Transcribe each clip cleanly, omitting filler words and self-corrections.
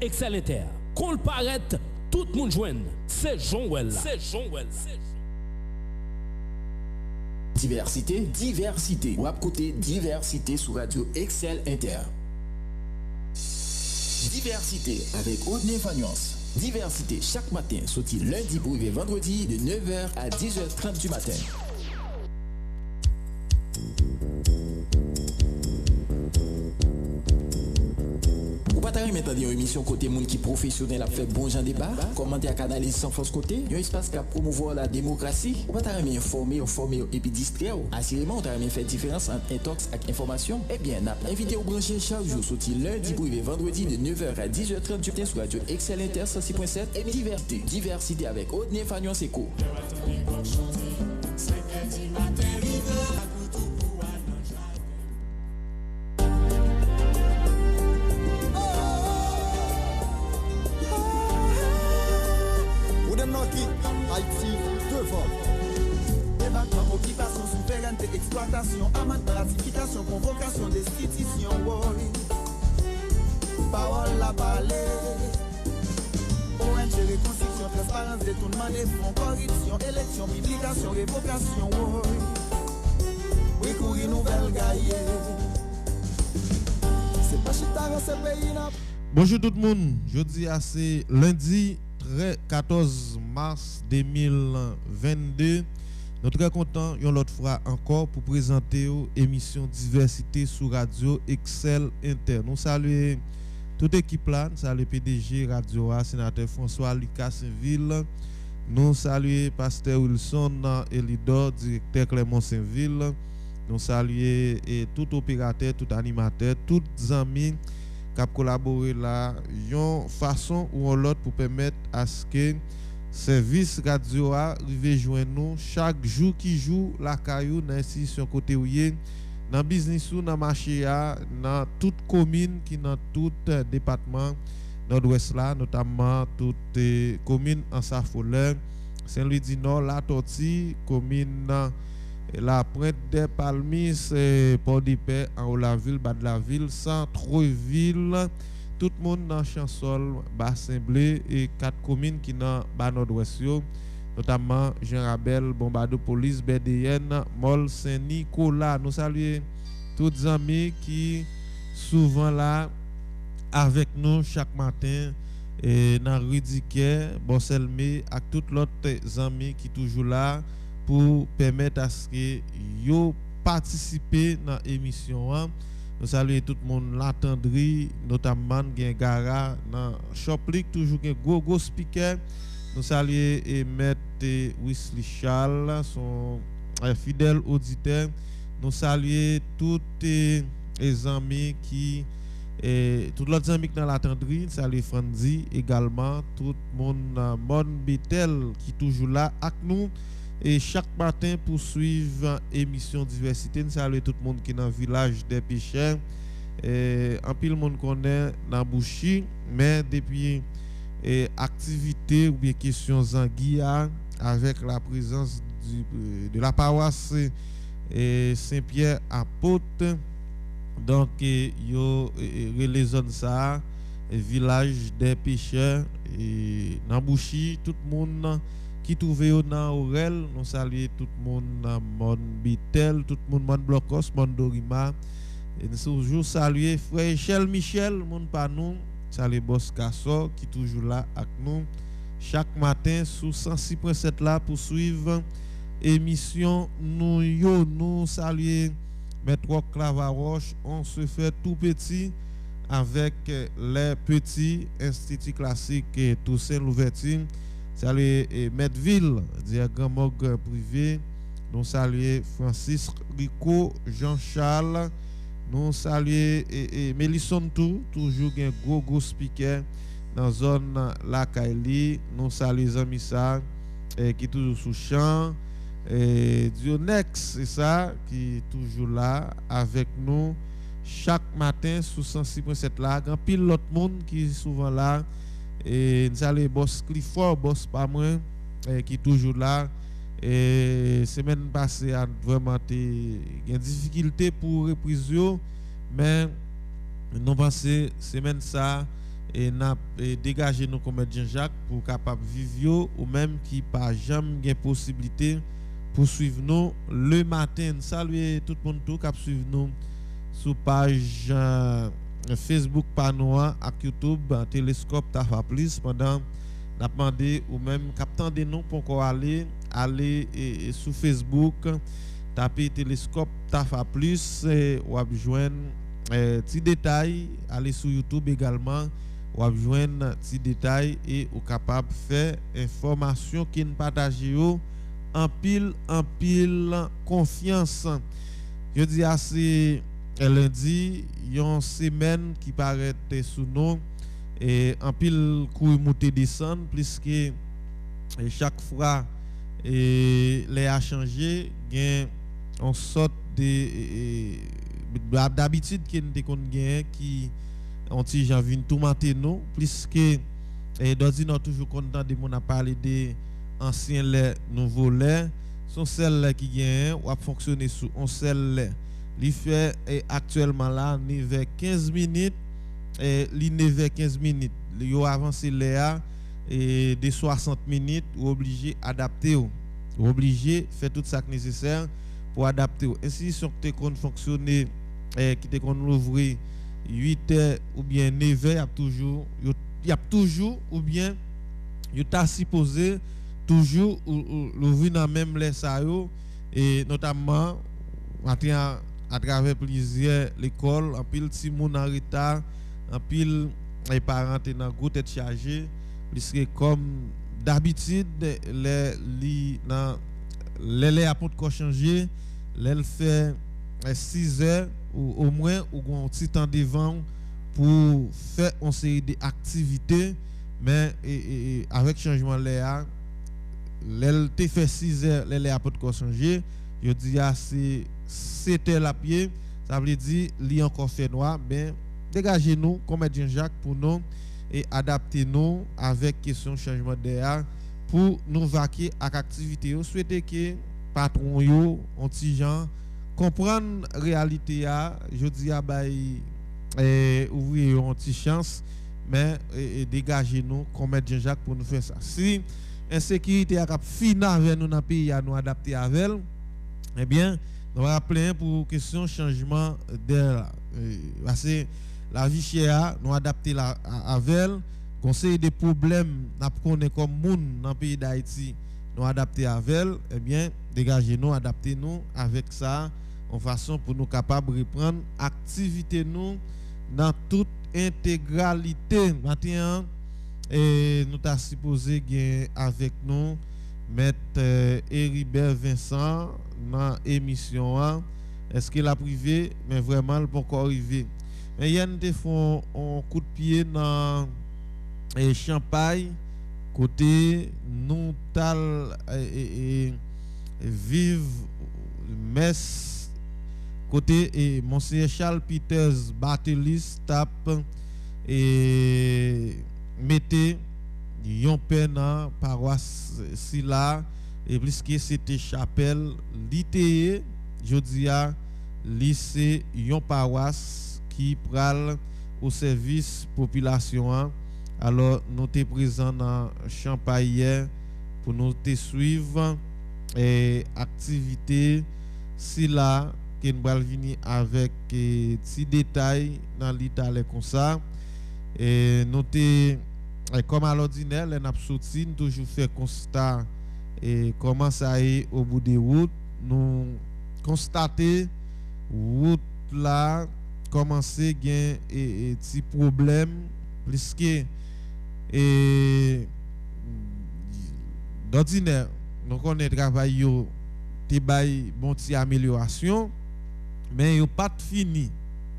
Excel Inter. Qu'on le paraît, tout le monde joine. C'est Jean-Well. C'est Jean-Well. Diversité. Ou à côté diversité sur Radio Excel Inter. Diversité avec Odné Fagnuance. Diversité chaque matin, sorti lundi pour arriver vendredi de 9h à 10h30 du matin. Ou pas t'arrêter maintenant une émission côté monde qui professionnel a fait bon genre débat, commenter à canaliser sans force côté, un espace qui a promouvoir la démocratie. Ou pas t'arrêter informer et puis distraire. Assurément, on t'arrêter faire différence entre intox et information. Eh bien, n'a pas invité au brancher chaque jour sorti lundi pour arriver vendredi de 9h à 10h30 du matin sur Radio Excel Inter 106.7 et diversité avec Odné Fagnuance Eco. Haïti devant. Débattement, occupation, souveraineté, exploitation, amende, ratification, convocation, destitution, parole la balai. ONG, reconstruction, transparence, détournement des fonds, corruption, élection, publication, révocation, oui, courir nouvelle gaillée. C'est pas chita dans ce pays là. Bonjour tout le monde, jeudi c'est lundi 14 mars 2022. Nous sommes très contents une autre fois encore pour présenter l'émission Diversité sur Radio Excel Inter. Nous saluons toute l'équipe là, nous saluons PDG Radio A, sénateur François Lucas Saint-Ville. Nous saluons Pasteur Wilson Elidor, directeur Clément Saint-Ville. Nous saluons tout opérateur, tout animateur, tous amis qui ont collaboré là, une façon ou l'autre pour permettre à ce que service radio a arrive joindre nous chaque jour qui joue la caillou dans institution côté ouye dans business ou dans marché dans toute commune qui dans tout département nord-ouest là, notamment toutes communes en Safoleur, Saint-Louis du Nord, La Tortue, commune La Pointe des Palmis, Port-de-Paix, en Haut-la-Ville, Bas-de-la-Ville, Centre-Ville, tout le monde dans Chansol, Bassin-Blé et 4 communes qui dans bas nord-ouest, notamment Jean-Rabel, Bombardo-Police, BDN, Mol, Saint-Nicolas. Nous saluons tous les amis qui souvent là avec nous chaque matin et dans Rudiquet, Bosselmé, et tous les autres amis qui sont toujours là pour permettre à ce que yo participer dans l'émission. Nous saluons tout le monde l'attendri, notamment Gengara dans Shoplik, toujours un gros speaker. Nous saluons et maître Wesley Charles, son fidèle auditeur. Nous saluons tous les amis qui tous les autres amis qui dans l'attendri, salut Franzi également, tout le monde Mon Betel qui toujours là avec nous. Et chaque matin pour suivre l'émission Diversité, nous saluons tout le monde qui est dans le village des pêcheurs. En pile le monde connaît dans Bouchi, mais depuis activité ou bien question Zanguia avec la présence de la paroisse Saint-Pierre apôtre, donc yo les zones ça village des pêcheurs et dans Bouchi tout le monde qui trouve dans Aurel, nous saluons tout le monde dans Mon Bitel, tout le monde Mon Blocos, Mon Dorima. Et nous toujours saluer frère Michel, monde pas nous, saluer Boss Casso qui toujours là avec nous chaque matin sous 106.7 là pour suivre émission nous saluer Maître Clavaroche, on se fait tout petit avec les petits instituts classiques et Toussaint Louverture. Salut Medville, diagramme privé. Nous saluons Francis Rico, Jean-Charles. Nous saluons Mélisson toujours un gros speaker dans la zone La Kaili. Nous saluons Zamissa qui toujours sous champ. Dionex, c'est ça, qui est toujours là avec nous chaque matin sous 106.7 là. Il y a pile l'autre monde qui est souvent là. Et nous allons boss Clifford, boss pas moi, qui est toujours là. Et semaine passée, a vraiment une difficulté pour reprise, mais nous pensons semaine ça et n'a dégager nous comme Jean-Jacques pour capable vivre ou même qui pas jamais gain possibilité pour suivre nous le matin. Saluer tout le monde tout qui suivre nous sur page Facebook Panoa à YouTube Télescope Tafa Plus pendant n'a demandé ou même captant des noms pour encore aller et sur Facebook taper Télescope Tafa Plus ou joindre petit détail aller sur YouTube également ou joindre petit détail et ou capable faire information qui ne partager en pile confiance. Je dis assez lundi une semaine qui paraît sous nous et en pile coup monter descendre puisque chaque fois les a changé gain on sorte de d'habitude qui n'était qu'on gain qui anti j'en vinn tout matin nous puisque nous toujours content de mon a parler des anciens lait nouveaux lait sont celles qui gain ou a fonctionner sous on celle lait li fait actuellement là 9h15 minutes et li 9h15 minutes yo avancé là et de 60 minutes ou obligé adapter ou obligé faire tout ça nécessaire pour adapter ainsi sont te kon fonctionner qui te kon ouvrir 8h ou bien 9h y a toujours ou bien yo ta supposé toujours l'ouvrir dans même les ça yo et notamment à travers plusieurs l'école en pile si mon en retard en pile les parents étaient dans gros tête chargée puisque comme d'habitude les apports qu'on changer les fait 6 heures ou au moins ou un petit temps devant pour faire une série d'activités mais avec changement les te fait 6 heures les apports qu'on changer je dis c'est 7 heures la pied ça veut dire li encore fait noir mais dégagez nous comme Jean-Jacques pour nous et adapter nous avec question changement d'air pour nous vaquer à activité yo souhaiter que patron yo anti gens comprendre réalité a je dis a bay ouvrir une petite chance mais dégagez nous comme Jean-Jacques pour nous faire ça si insécurité a fini avec nous dans pays à nous adapter avec elle eh bien nous rappeler pour question changement d'air parce que la vie chère nous adapter la avec elle conseil des problèmes n'a connaît comme monde dans le pays d'Haïti nous adapter avec elle eh bien dégager nous adapter nous avec ça en façon pour nous capable reprendre activité nous dans toute intégralité maintenant et nous t'a supposé gagner avec nous maître Héribert Vincent dans émission est-ce qu'il a privé mais vraiment le pas encore arrivé mais y a nous font un coup de pied dans Champagne côté nous tal vive messe côté Monseigneur Charles Peters Bartelis tape et mettez yon peine paroisse si là et puisque c'était chapelle l'ITE jodi a lycée yon paroisse qui pral au service population alors nous t'es présent dans Champagne pour nous te suivre et activité si là qui nous va venir avec petits détails dans l'Italie comme ça et nous t'es comme à l'ordinaire les n'a sorti toujours fait constat et comment ça est au bout des routes nous constater route là commencer gain et petit problème puisque et d'ordinaire nous connaît travail yo te bay bon ti amélioration mais yo pas fini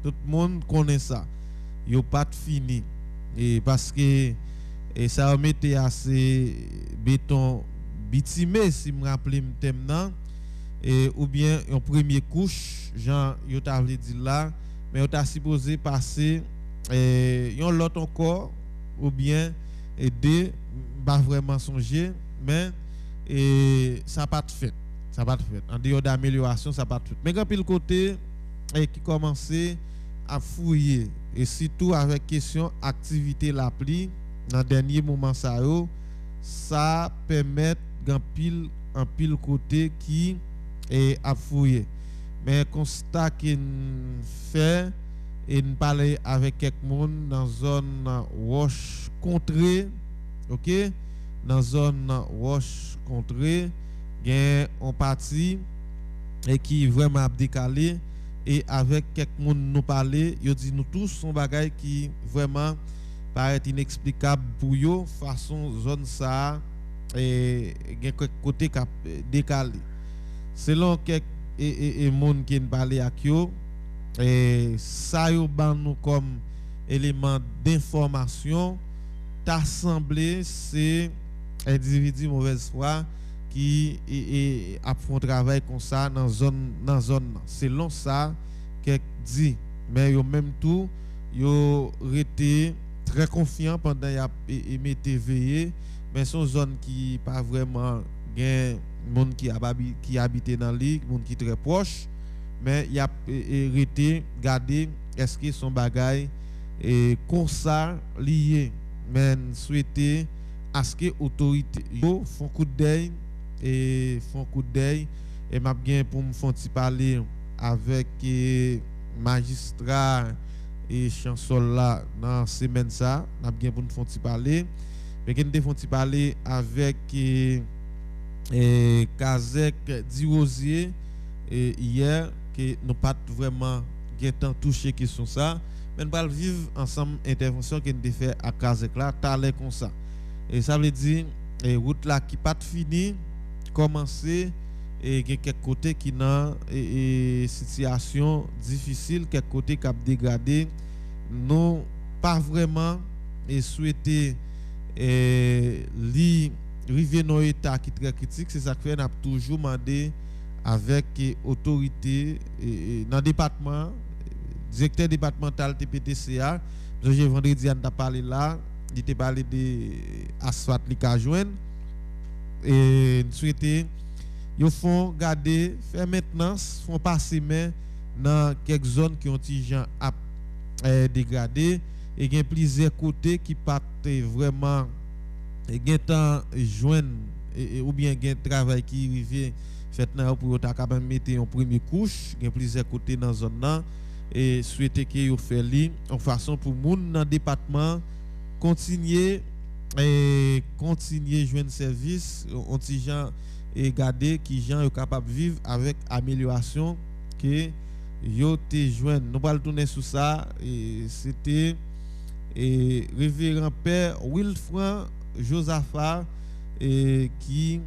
tout le monde connaît ça yo pas fini et parce que et ça mettait assez béton bitumé si me rappeler thème nan et ou bien une première couche Jean yo t'a dit là mais on t'a supposé passer yon l'autre encore ou bien deux pas vraiment songer mais ça pas de fait en dehors d'amélioration ça pas de fait mais quand puis le côté qui commençait à fouiller et surtout avec question activité l'appli dans dernier moment ça permet en pile côté qui est à fouiller. Mais constat qu'il fait et nous parler avec quelqu'un dans zone roche contrée, OK, dans zone roche contrée, gain en partie et qui vraiment décalé et avec quelqu'un nous parler, yo dit nous tous son bagay qui vraiment paraît inexplicable pour yo façon zone ça et quelques côté cap décalé. Selon quelques et monde qui parler avec yo et ça yo ban nous comme élément d'information t'assemblé c'est individu mauvaise foi qui a font travail comme ça dans zone selon ça qu'elle dit mais yo même tout yo été très confiant pendant y a metté veillé mais son zone qui pas vraiment gain monde qui habite dans l'île monde qui très proche mais y a été garder est-ce que son bagage et comme ça lié mais souhaiter à ce que autorité font coup d'œil et m'a bien pour me faire parler avec magistrat et chancelier là dans semaine ça m'a bien pour me faire parler mais que nous font parler avec Kazek Dirosier hier que nous pas vraiment temps touché question ça mais nous allons vivre ensemble intervention que nous fait à Kazek là talé comme ça et ça veut dire route là qui pas fini commencer et quelques côtés qui dans situation difficile quelques côtés qui a dégradé non pas vraiment et souhaiter river dans état qui très critique c'est ça que fait n'a toujours demandé avec autorité dans département directeur départemental TPTCA j'ai vendredi on t'a parlé là il t'a parlé de asphalte li ka joindre et souhaiter ils font garder faire maintenance font passer main dans quelques zones qui ont gens à dégradé et il y a plusieurs côtés qui pas vraiment gain temps joindre ou bien gain travail qui arrivé fait là pour ta capable mettre en première couche il y a plusieurs côtés dans zone là et souhaiter que yo fait li en façon pour moun dans département continuer joindre service anti gens et garder qui gens est capable vivre avec amélioration que yo te joindre nous pas tourner sur ça et c'était révérend père Wilfran Josaphat qui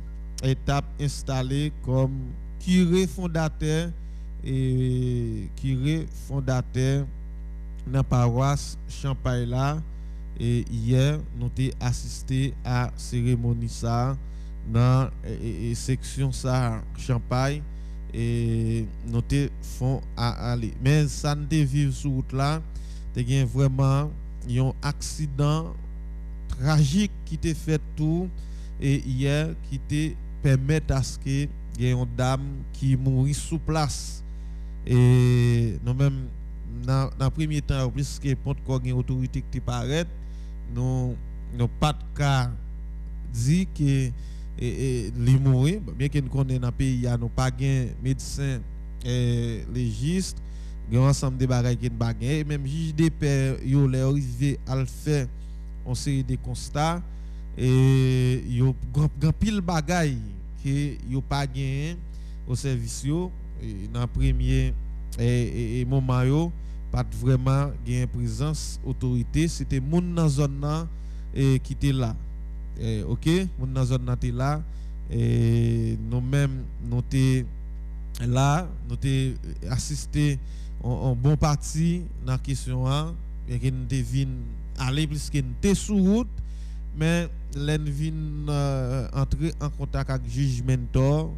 est installé comme curé fondateur dans la paroisse Champagne là et hier nous avons assisté à cérémonie ça dans section ça Champagne et nous font à aller mais ça ne vivre sur route là il y a vraiment un accident tragique qui t'est fait tout et hier qui te permet à ce que il y ait une dame qui mourit sous place et nous même dans premier temps plus que pour une autorité qui paraît nous pas de cas dit que les mourir bien que nous connaissons dans le pays il y a pas gain médecin légiste il y a ensemble de bagages qui bagay même juge de paix yo les arrivé à le faire on série de constats et yo grand pile bagay que yo pas gain au service yo dans premier moment yo pas vraiment gain présence autorité c'était moun dans zone là qui était là OK moun dans zone là était là et nous même nous té là nous té assisté en bon parti dans question a et que nous devine aller plus que nous sous route mais l'en vinn entrer en contact avec juge mentor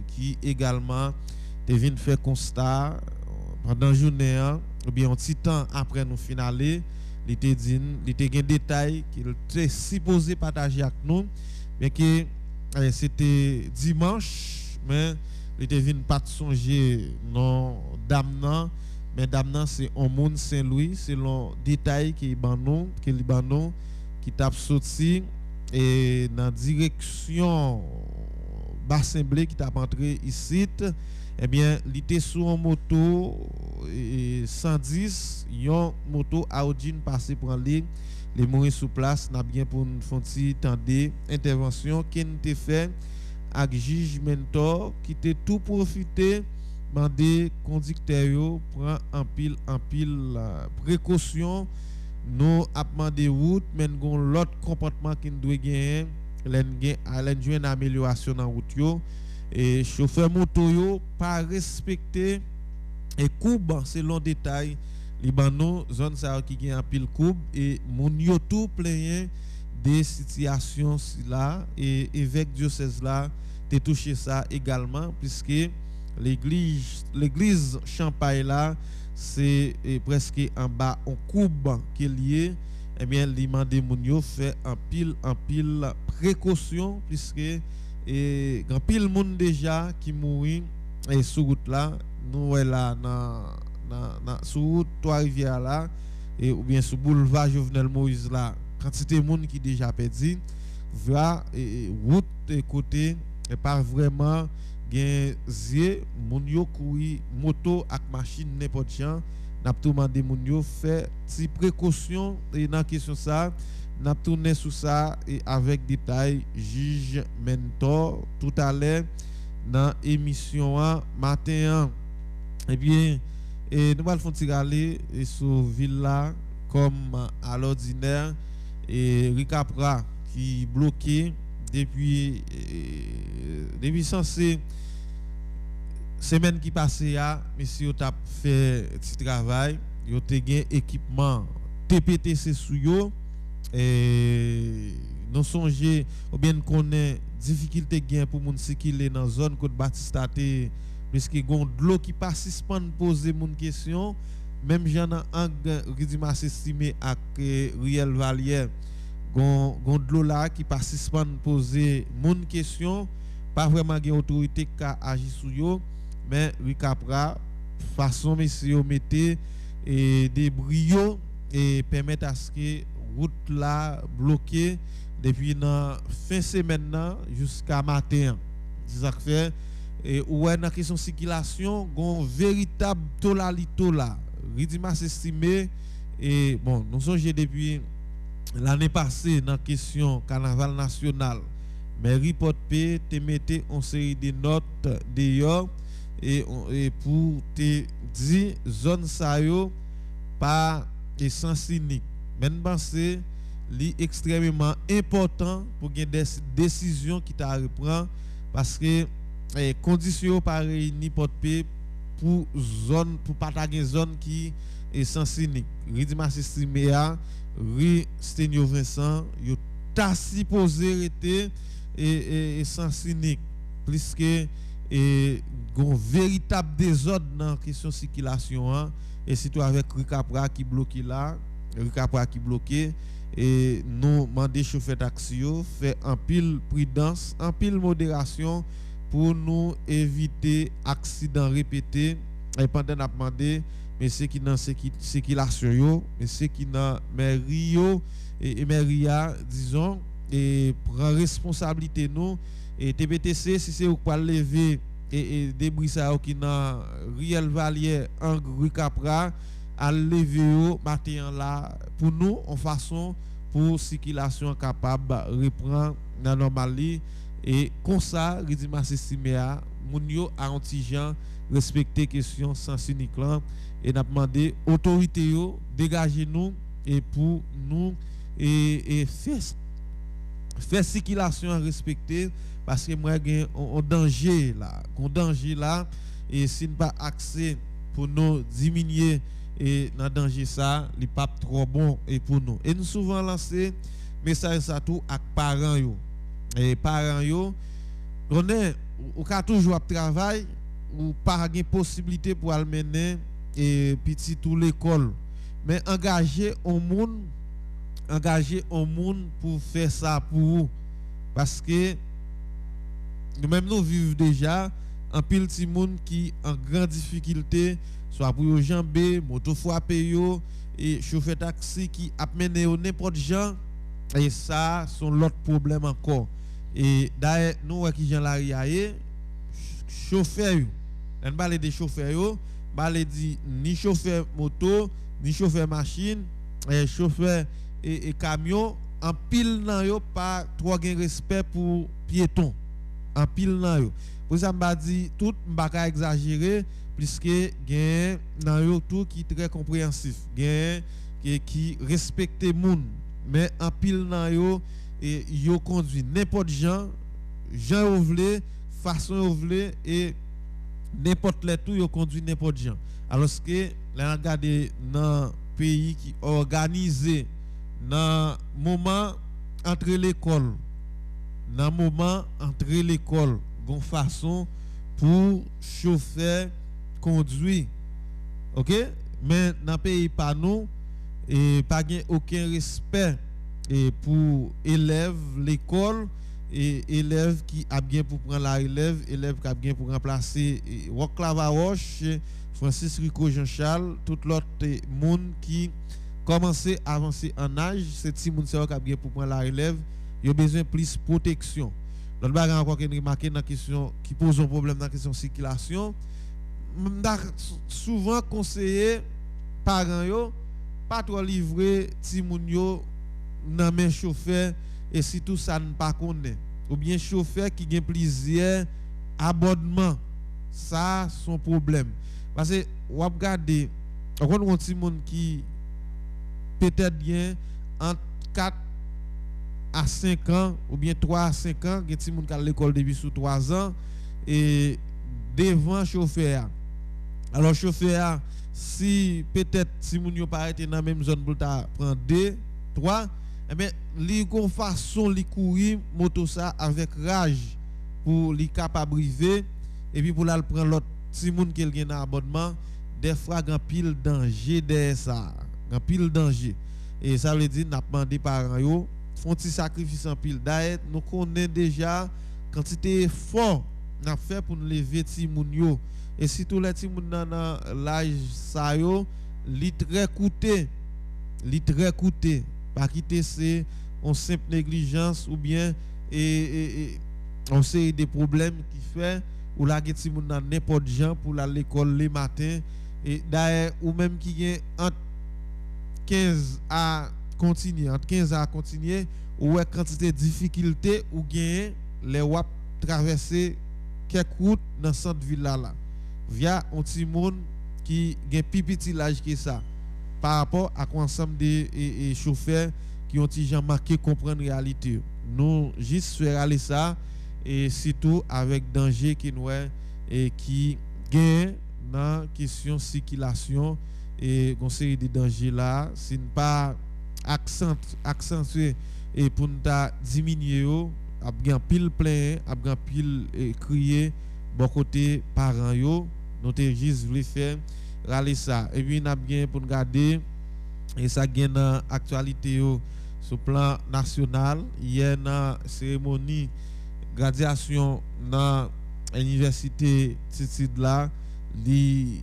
qui également devine faire constat pendant journée ou bien un petit temps après nous finaler il était dit il était gain détail qu'il était supposé partager avec nous mais que c'était dimanche mais il était vinn pas songer non dame non mesdames c'est un monde Saint-Louis selon détail qui Libanon qui t'a sorti et dans direction bassin blé qui t'a entré ici eh bien il était sur une moto 110 yon moto Audi passé pour aller les mourir sur place n'a bien pour une fonti tendé intervention qui était fait avec juge mentor qui était tout profiter demander conducteur yo prend en pile précaution nous a demandé route mais gon l'autre comportement qui doit gagner l'en une amélioration dans route yo et chauffeur moto yo pas respecter et courbe selon détail Libanon zone ça qui gagne en pile courbe et moun yo tout plein des situations là et évêque diocèse là t'es touché ça également puisque l'église Champagne là c'est presque en bas en courbe qui est lié eh bien demandé moun yo fait en pile précaution puisque et grand pile monde déjà qui mourit et sur route là nous là dans sur route Trois-Rivières là et ou bien sur boulevard Jovenel Moïse là quantité monde qui déjà perdu va route côté et pas vraiment gen zie moun yo kouri moto ak machine n'importe gens n'a tout mandé moun yo fait ti précaution et dans question ça n'a tourné sur ça et avec détail juge mentor tout à l'heure dans émission matin et bien et nous allons faire aller sur ville là comme à l'ordinaire et Ricapra qui bloqué depuis censé semaine qui passée à monsieur t'a fait petit travail yo te gain équipement TPTC sou yo et nous songer ou bien connaît difficulté gain pour moun circuler dans zone côte Batista puisque gon de l'eau qui pas suspend poser moun question même j'en a un Ridimas estimé avec Riel Valier gon de l'eau là qui pas suspend poser moun question pas vraiment gain autorité qui agit sur yo mais Ricapra façon monsieur mettez et des brio et permettre à ce que route là bloquée depuis dans fin semaine jusqu'à matin c'est ça que fait et ouais dans question circulation gon véritable tolalito là Ridimas estimé et bon nous sommes depuis l'année passée dans question carnaval national mais report P te mettait en série de notes d'ailleurs et pour te dire zone ça yo pas et sens unique même penser li extrêmement important pour gagner des décisions qui t'a reprend parce que conditions pas réunies porte P pour zone pour partager zone qui est sens unique Ridimas estimé à Stenio Vincent yo ta supposé été et sens unique plus que et gon véritable désordre dans question circulation et surtout avec Ricapra qui bloqué là Ricapra qui bloqué et nous demander chauffeur taxi fait en pile prudence en pile modération pour nous éviter accident répété et pendant n'a demandé mais c'est qui dans circulation yo mais c'est qui dans mairie yo et mairia disons et prend responsabilité nous et TPTC si c'est ou pas lever et débris ça qui dans Riel Valier en Ricapra à lever au matin là pour nous en façon pour circulation capable reprendre la normalité et comme ça Ridimas estimé à moun yo a antigen respecter question sens unique là et n'a demandé autorité yo dégager nous et pour nous et faire circulation respecter parce que moi gain un danger là et si pas accès pour nous diminuer et dans danger ça li pas trop bon et pour nous et nous souvent lancer message ça tout avec parents yo et parents yo on est ou ka toujours travail ou pas gain possibilité pour mener et petit tout l'école mais engager au monde pour faire ça pour vous parce que nous-mêmes nous vivons déjà un pile petit monde qui en grande difficulté soit pour yo jambé, moto frappé yo et chauffeur taxi qui a mené n'importe gens et ça sont l'autre problème encore. Et d'ailleurs nous qui Jean Lariaye chauffeur yo, on parle des chauffeurs yo, parle dit ni chauffeur moto, ni chauffeur machine, chauffeur et camion en pile nan yo pas trop gen respect pour piéton. En pile nan yo. Pour ça m'a dit tout m'pa ka exagérer puisque gen nan yo tout qui très compréhensif, gen qui respecte moun, mais en pile nan yo et yo conduit n'importe gens yo vle, façon yo vle et n'importe les tout yo conduit n'importe gens. Alors que là regarder dans pays qui organisé dans moment entre l'école gon façon pour chauffeur conduire, OK, mais dans pays pas nous et pas aucun respect et pour élève l'école et élève qui a bien pour prendre la relève, élève qui a bien pour remplacer Woclava Roche, Francis Rico Jean-Charles, tout l'autre monde qui commencer à avancer en âge, c'est petit monde qui a bien pour prendre la relève, il a besoin plus protection. L'autre bagage encore qu'on remarqué dans la question qui pose un problème dans la question circulation, souvent conseiller parents yo pas trop livrer ti moun yo nan men chauffeur et si tout ça ne pas connaît ou bien chauffeur qui gagne plusieurs abonnement, ça son problème parce que ou regarder on ti moun qui peut-être bien entre 4 à 5 ans ou bien 3 à 5 ans, il y a des gens qui à l'école depuis sous 3 ans et devant chauffeur. Alors chauffeur si peut-être si moun yo pas été dans la même zone pour ta prendre 2, 3, eh bien li gon façon li courir moto ça avec rage pour li capable briver et puis pour la prendre l'autre si moun qui gen dans abonnement, des fois grand pile danger derrière ça, grand pile danger. Et ça veut dire n'a demandé parents yo font petit sacrifice en pile. D'ailleurs, nous connaissons déjà quantité d'efforts n'a fait pour nous lever ti moun yo. Et si tous les ti moun dans l'âge ça yo, li très coûté. Pas quitter c'est une simple négligence ou bien on sait des problèmes qui fait ou la ti moun dans n'importe gens pour la l'école les matins et d'ailleurs ou même qui gagne entre 15 à continuer ou quantité de difficulté ou gain les wap traverser quelques routes dans centre ville là via un petit monde qui gain plus petit l'âge que ça par rapport à ensemble des chauffeurs qui ont déjà marqué comprendre réalité. Nous juste faire aller ça et surtout avec danger qui nous et qui gain dans question circulation et une série de dangers là c'est pas accentuer et pour nous diminuer a bien pile plein a bien pile crier bon côté parents yo nous te juste voulu faire râler ça et puis n'a bien pour garder et ça gagne dans actualité yo sur plan national hier dans cérémonie graduation dans université Titide là li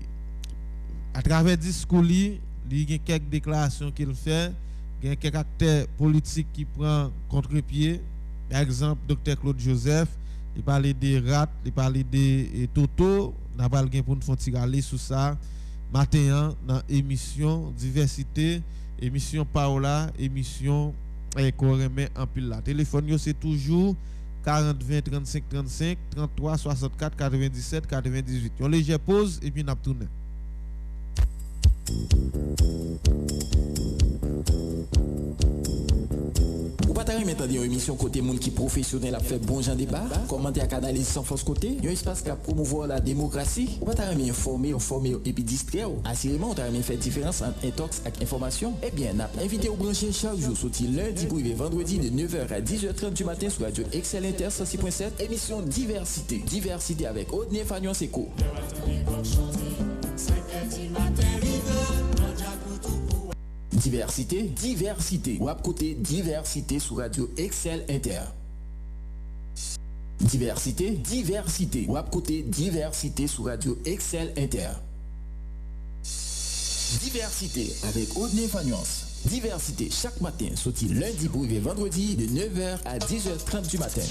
à travers discours li y a quelques déclarations qu'il fait, il y a quelques acteurs politiques qui prennent contre-pied. Par exemple, Dr Claude Joseph, il parlait des rats, il parlait des Toto, n'a pas le pour nous faire tirer sur ça. Matin dans émission diversité, émission Paola, émission qu'on remet en pile là. Téléphone c'est toujours 40 20 35 35 33 64 97 98. On légère pause et puis on a tourné. Ou pas t'arrêter maintenant une émission côté monde qui professionnel a fait bon genre débat, commenter à canaliser sans force côté, un espace qui a promouvoir la démocratie. Ou pas t'arrêter informer et puis distraire. Assurément, on t'arrêter faire différence entre intox et information. Eh bien, n'a invité au brancher chaque jour sorti lundi pour vendredi de 9h à 10h30 du matin sur Radio Excel Inter 106.7, émission diversité. Diversité avec Odne Fagnon Seko. Diversité. Ou à côté diversité sur Radio Excel Inter. Diversité. Ou à côté diversité sur Radio Excel Inter. Diversité avec Audney Fagnance. Diversité chaque matin, sorti lundi pour arriver vendredi de 9h à 10h30 du matin.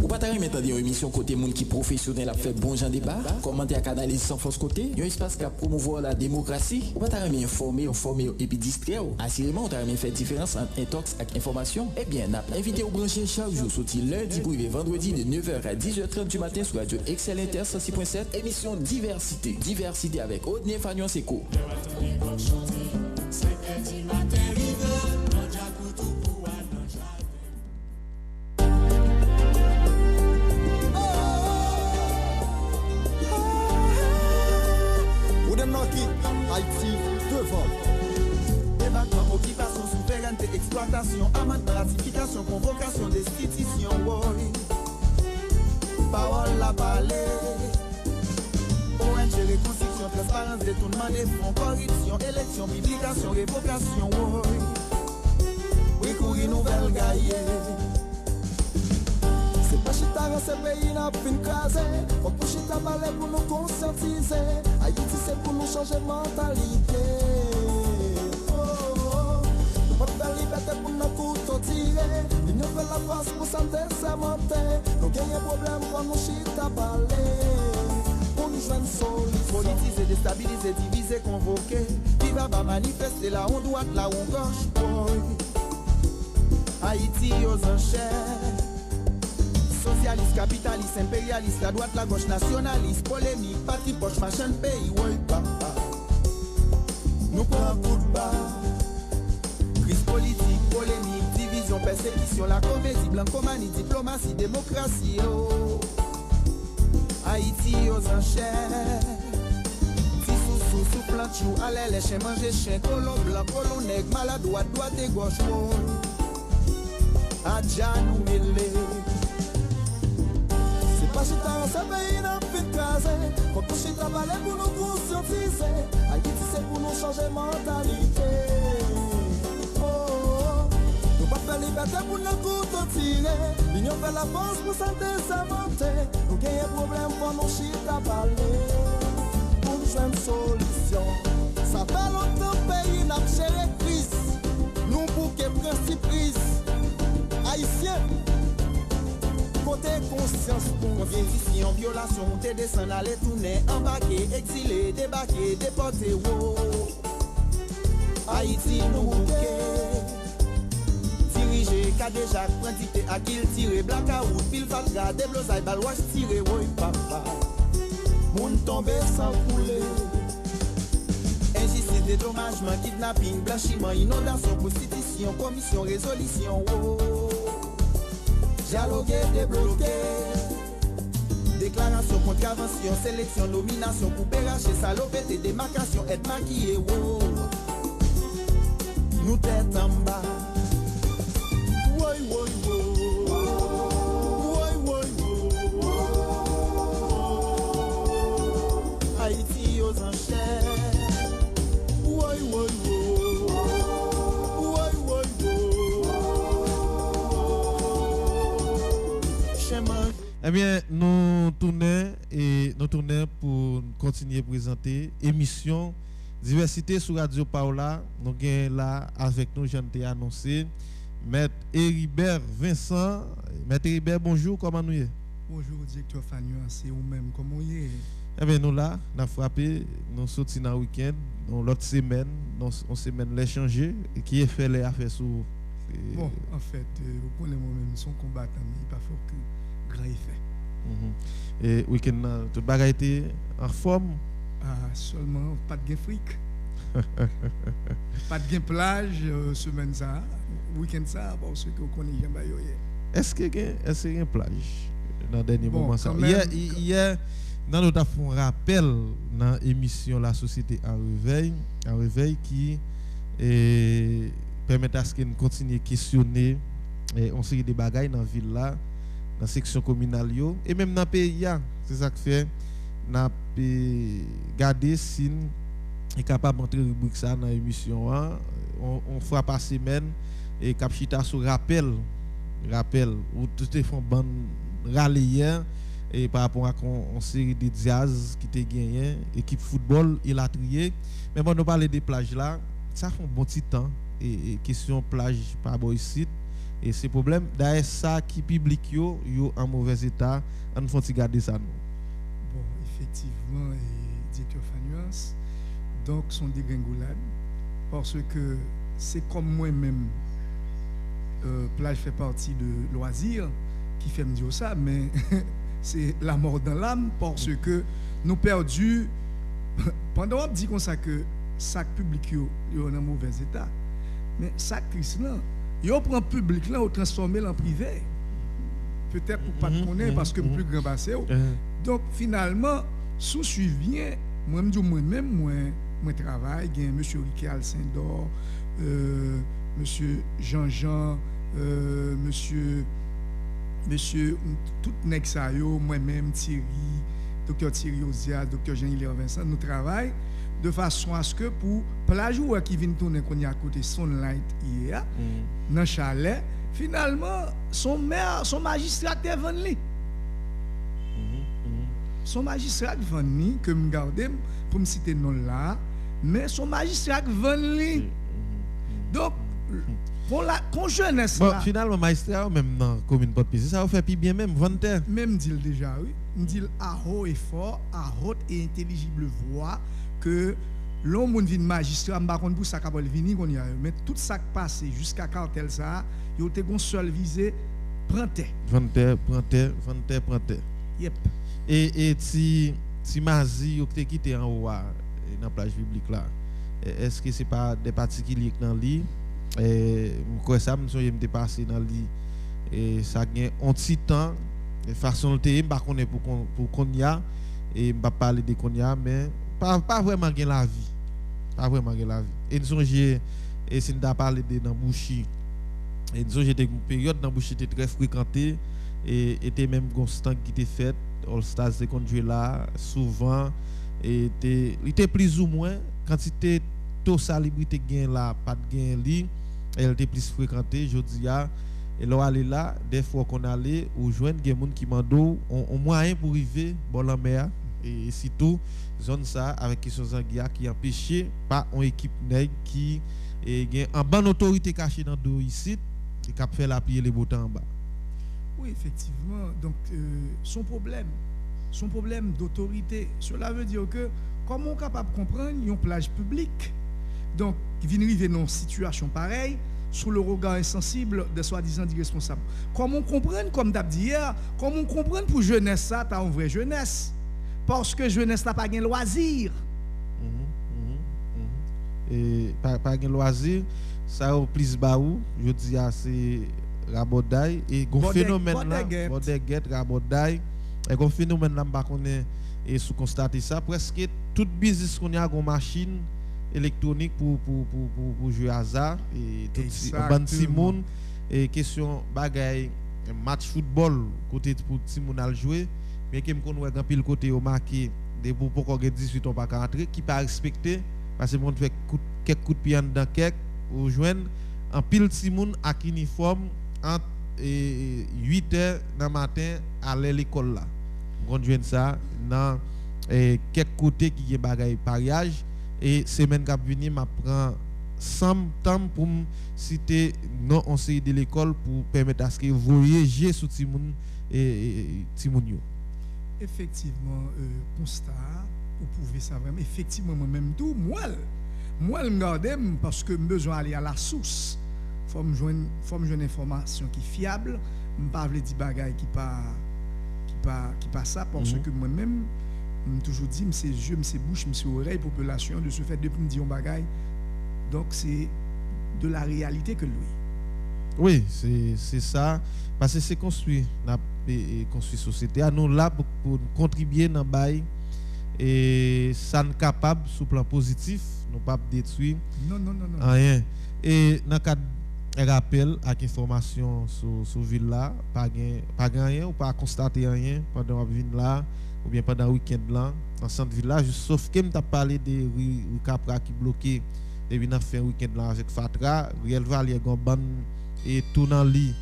Ou pas t'arrêter maintenant une émission côté monde qui professionnel a fait bon genre débat, commenter à canaliser sans force côté, un espace qui a promouvoir la démocratie. Ou pas t'arrêter informer et puis distraire. Assurément, t'arrêter faire différence entre intox et information. Eh bien, n'a pas invité au brancher chaque jour sorti lundi pour arriver vendredi de 9h à 10h30 du matin sur Radio Excel Inter 106.7, émission Diversité. Diversité avec Audney Fagnance Eco. Haïti devant. Débattement, occupation, souveraineté, exploitation, amende, ratification, convocation, destitution, oui. Parole la parler. ONG, reconstruction, transparence, détournement des fonds, corruption, élection, publication, révocation, oui. Oui, courir nouvelle gaillée. C'est pas chita dans ce pays n'a fin crasé. Faut que chita parler pour nous conscientiser. Haïti c'est pour nous changer mentalité. Nous pas de liberté pour nous couteaux tirer. L'union fait la force pour santé s'amonter. Nous gagnons problème pour nous chita parler. Pour nous joindre solution. Politiser, déstabiliser, diviser, convoquer. Qui va manifester là on droite, là on gauche. Haïti aux enchères. Socialiste, capitaliste, impérialiste, la droite, la gauche, nationaliste, polémique, parti poche, machin pays, oui, papa. Nous prenons coup de barre. Crise politique, polémique, division, persécution, la comédie, blancomanie, diplomatie, démocratie, oh. Haïti aux enchères. Sous plant chou, allez les chiens manger chien, colon blanc, colon nègre, maladroit, droite et gauche, oh. Adja nous mêler. Pas chita dans ce pays n'a fin crasé. Faut que chita parler pour nous conscientiser. Haïti c'est pour nous changer mentalité. Oh, nous pas faire liberté pour nous couteaux tirer. L'union fait la force pour santé s'amonter. Nous gagnons problème pour nous chita parler. Pour nous joindre solution. Ça fait longtemps pays n'a géré crise. Nous bouquet principe prise. Haïtiens. Côté conscience pour compétition, violation, t'es descend à l'étourner, embarqué, exilé, débarqué, déporté, wow. Haïti nous bouquet. Dirigé, cas déjà, quantité, à qui tirer, blackout, pile valga, déblosaille, balouage tiré, oui, papa. Moun tombé sans couler. Injustice, dédommagement, kidnapping, blanchiment, inondation, prostitution, commission, résolution, wow. Dialoguer, débloquer. Déclaration, contravention, sélection, nomination, couper, racher, salopette, démarcation, être maquillé, wow. Nous tête en bas. Woy, woy, woy. Woy, woy, woy. Haïti aux enchères. Woy, woy, woy. Eh bien, nous tournons pour continuer à présenter émission Diversité sur Radio Paola. Nous avons là avec nous, j'en ai annoncé, Maître Héribert Vincent. Maître Héribert, bonjour, comment nous y? Bonjour, directeur Fagnon, c'est vous-même, comment vous y? Eh bien, nous là, nous avons frappé, nous sortis dans le week-end, dans l'autre semaine, on semaine l'échanger, et qui est fait les affaires sur. Bon, en fait, vous connaissez moi-même, son combattant, mais il pas fort que. Effet. Et week-end, tu as été en forme? Seulement pas de fric. Pas de plage, semaine ça, week-end ça, parce que vous connaissez jamais. Est-ce qu'il y a une plage dans le dernier moment? Hier, nous avons fait un rappel dans l'émission La Société en réveil qui permet à ce qu'on continue à questionner on série de bagailles dans la ville là, dans la section communale et même dans le pays. C'est ça que fait. N'a garder si est capable d'entrer rubrique ça dans l'émission. On fera par semaine et capchita sur rappel où tout est font bonne râler hier et par rapport à une série de Diaz qui était gagné, équipe football, il a trié. Mais bon, nous parler des plages là, ça fait un bon petit temps. Et question plage par boy site et ces problèmes d'ailleurs ça qui public yo en mauvais état, on faut garder ça nous. Bon, effectivement, directeur Fanuance, donc son dégringolade parce que c'est comme moi-même plage fait partie de loisirs qui fait me dire ça, mais c'est la mort dans l'âme parce que nous perdu pendant on dit comme ça que sac public yo en mauvais état, mais sac Christ là yo prend public là ou transformer en privé, peut-être pour pas connaître parce que plus grand passé. Donc finalement sous suivi moi-même travaille gain monsieur Riquel Saint-Dor, monsieur Jean-Jean, monsieur tout nèg sa yo, moi-même Thierry, docteur Thierry Ozia, docteur Jean-Hilaire Vincent, nous travaillons de façon à ce que pour plage ou qui vient tourner qu'on y a côté Sunlight hier dans chalet, finalement son magistrat est venu. Son magistrat venu que me garder pour me citer non là, mais son magistrat venu. Donc pour jeunesse bon, là. Finalement magistrat même dans commune Port-Pézé ça fait plus bien même volontaire. Même dit déjà oui, me dit à haut et fort, à haute et intelligible voix que l'homme vient magistrat pas contre pour ça capable venir qu'on y a, mais tout ça qui passe jusqu'à cartel ça, yo te gon seul visé prendre. Yep. Et si Mazi yo te quitté en haut dans plage publique là, est-ce que c'est pas des particuliers dans lit quoi ça me soyez me passé dans lit et ça gagne un petit temps de façon te pas connait pour Konya et pas parler de Konya mais pas vraiment gain la vie. Pas vraiment gain la vie. Et nous songe et si nous parler de dans Bouchi et nous songe une période dans Bouchi était très fréquentée et était même constant qui était fait All Stars se conduit là souvent et il était plus ou moins quantité taux salubrité gain là pas de gain li elle était plus fréquentée jodi a et là aller là des fois qu'on allait ou joindre des monde qui mando on moyen pour arriver bon la mer et surtout zone ça avec question Zanguia qui empêché pas une équipe nèg qui gain en bonne autorité cachée dans dos ici et qui fait la pied les boutons en bas. Oui, effectivement. Donc, son problème d'autorité, cela veut dire que, comment on est capable de comprendre une plage publique, donc, qui vient arriver dans une situation pareille, sous le regard insensible de soi-disant irresponsables. Comment on comprend, comme d'hab hier, comment on comprend pour jeunesse ça, t'as une vraie jeunesse, parce que jeunesse n'a pas de loisir. Et pas de loisir, ça au plus bas où, je dis c'est Rabodaï et gon phénomène là Bodeguet Rabodaï et gon phénomène là pas connaît et sous constater ça presque tout business qu'on a gon machine électronique pour jouer hasard et tout ban Simon et question bagaille match football côté pour Simon al jouer mais qui me connaît grand pile côté au marqué des pour pourquoi 18 on pas rentrer qui pas respecter parce que monde fait quelques coups de pied dans quelques ou joindre en pile Simon avec uniforme entre 8h dans matin à l'école là. On joue ça dans quelques côtés qui y bagaille pariage et semaine qui venir m'a prend 100 temps pour citer non conseiller de l'école pour permettre à ce que voyager sous Timoun et Timounio. Effectivement constat pour prouver ça vraiment effectivement moi-même tout moi je regarde parce que besoin aller à la source. Faut me joindre information qui fiable, pas veut dire bagaille qui pas ça parce que moi-même toujours dit c'est yeux, c'est bouche, c'est oreille population de ce fait depuis me dire un bagaille. Donc c'est de la réalité que lui. Oui, c'est ça parce que c'est construit société à nous là pour contribuer dans bail et ça n'est capable sur plan positif, nous pas détruire. Non. Rien. Et dans cadre rappel avec information sur ville là pas rien ou pas constater rien pendant la ville là ou bien pendant le week-end là dans centre ville là sauf que m't'a parlé de rue Capra qui bloqué depuis dans fin week-end là avec Fatra Riel Valley gon ban et tout dans lit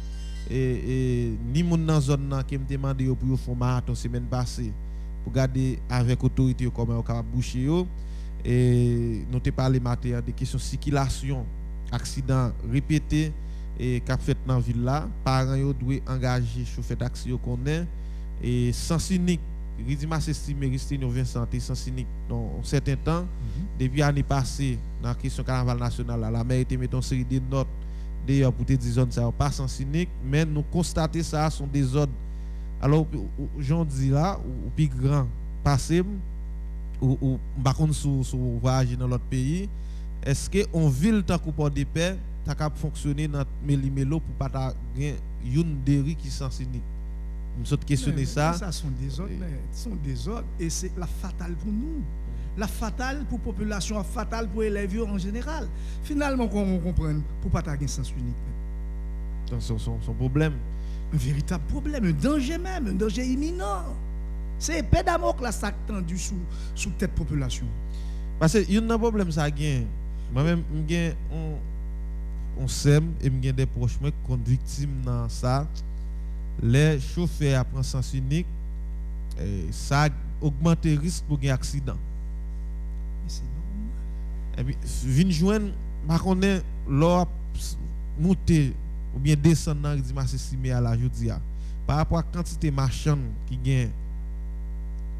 et ni moun dans zone là qui me demandé pour faire marathon semaine passée pour garder avec autorité comment on capable boucher yo et nous te parlé matin des questions circulation accident répété et qu'a fait dans ville là parents yo doivent engager chauffeur taxi yo connaît et sens unique Ridima estimé Christine Vincent et sens unique dans un certain temps depuis l'année passée dans la question carnaval national là, la maire était mettant une série de notes d'ailleurs pour te dire zone ça pas sens unique mais nous constater ça sont des ordres alors j'en dis là ou plus grand passé ou par contre sur voyage dans l'autre pays est-ce que on ville tant que de paix ta cap fonctionner dans Méli-Mélo pour pas ta gain une déri qui sens unique nous sommes questionner ça sont des ordres mais sont des ordres et c'est la fatale pour nous la fatale pour population fatale pour élèves en général finalement on comprend pour pas ta gain sens unique son problème un véritable problème un danger même un danger imminent c'est épée Damoclès ça tendu sous tête population parce que il y a un problème ça gain moi-même j'ai on sème et j'ai des proches qui sont victimes dans ça les chauffeurs apprennent sens unique ça augmente le risque pour un accident mais c'est normal et puis vinn joindre pas connait l'or monter ou bien descendre dans dimanche estimé à la jodia par rapport à quantité marchande qui gagne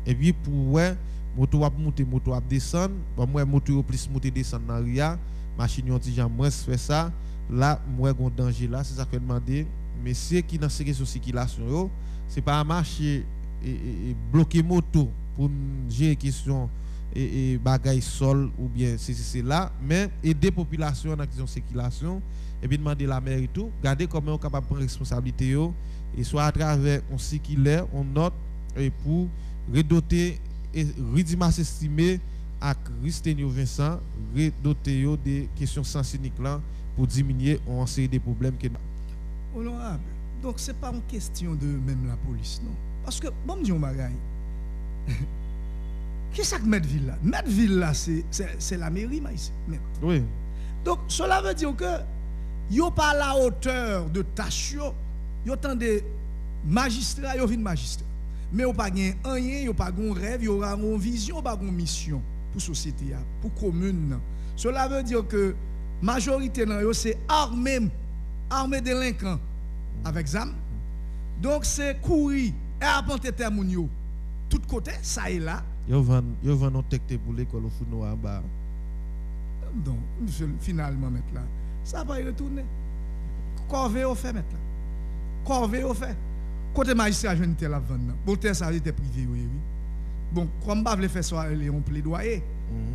et puis pour ouais moto a monter moto a descendre bon moi moto plus monter descendre dans ria machine yon ti jan moins fait ça là moi gon danger là c'est ça que demander messieurs qui dans ces questions circulation yo c'est pas marcher et bloquer moto pour gérer question et bagaille sol ou bien c'est là mais aider population dans question circulation et puis demander la mairie tout garder comment on capable prendre responsabilité yo et soit à travers on circulaire on note et pour redoter et Ridimas estimé à Christine Vincent redoter yo des questions sens unique là pour diminuer on série des problèmes que honorable donc c'est pas une question de même la police non parce que bon me dit on bagaille qu'est-ce que mettre ville là c'est la mairie ici oui donc cela veut dire que yo pas à la hauteur de tâche yo tant de magistrats yo vinn magistrat mais yo pas gen rien yo pas gon rêve yo pas gon vision pas gon mission pour société pour commune cela veut dire que majorité nan yo c'est armé délinquants avec zam donc c'est courir et apporter terre moun yo tout côté ça est là yo vend non tecté pour l'école au founo en bas donc finalement mettre là ça va y retourner corvée au fait mettre là corvée au fait côté magistrat jeune tel la vendre bon terre ça était privé oui bon comme pas veut faire ça on plaidoyer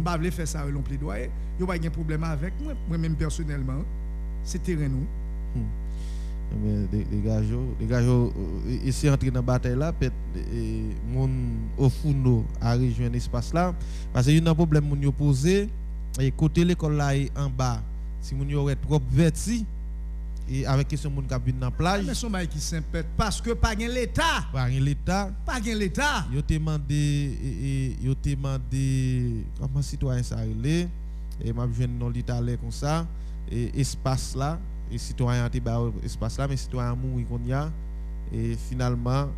pas veut faire ça on plaidoyer yo pas de problème avec moi même personnellement c'est terrain nous mais les gars ici entrer dans bataille là peut mon au founo a rejoindre espace là parce que il y a un problème mon yo posé et côté l'école là en bas si mon yo aurait trop verti et avec question moun k'ap vinn dans plage mais son bail qui s'impète parce que pas gain l'état yo demandé comment citoyen ça relé et m'a joindre non l'italien comme ça et espace là et citoyen te ba espace là mais citoyen mouri qu'on y a et finalement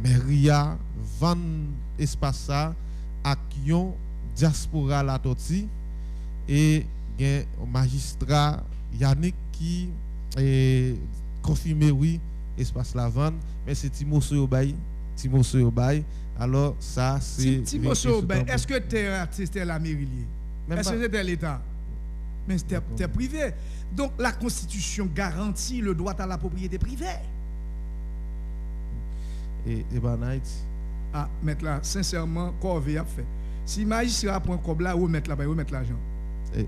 mairia vend espace ça à yon diaspora la toti et gen magistrat Yannick qui confirmé oui espace la vente mais c'est Timoso Obay alors ça c'est Timoso Obay est-ce que c'était la mairie est-ce que c'était l'état mais c'était privé donc la constitution garantit le droit à la propriété privée et Banait mettre là sincèrement corvée a fait si magistrat prend comme là ou mettre là-bas ou mettre l'argent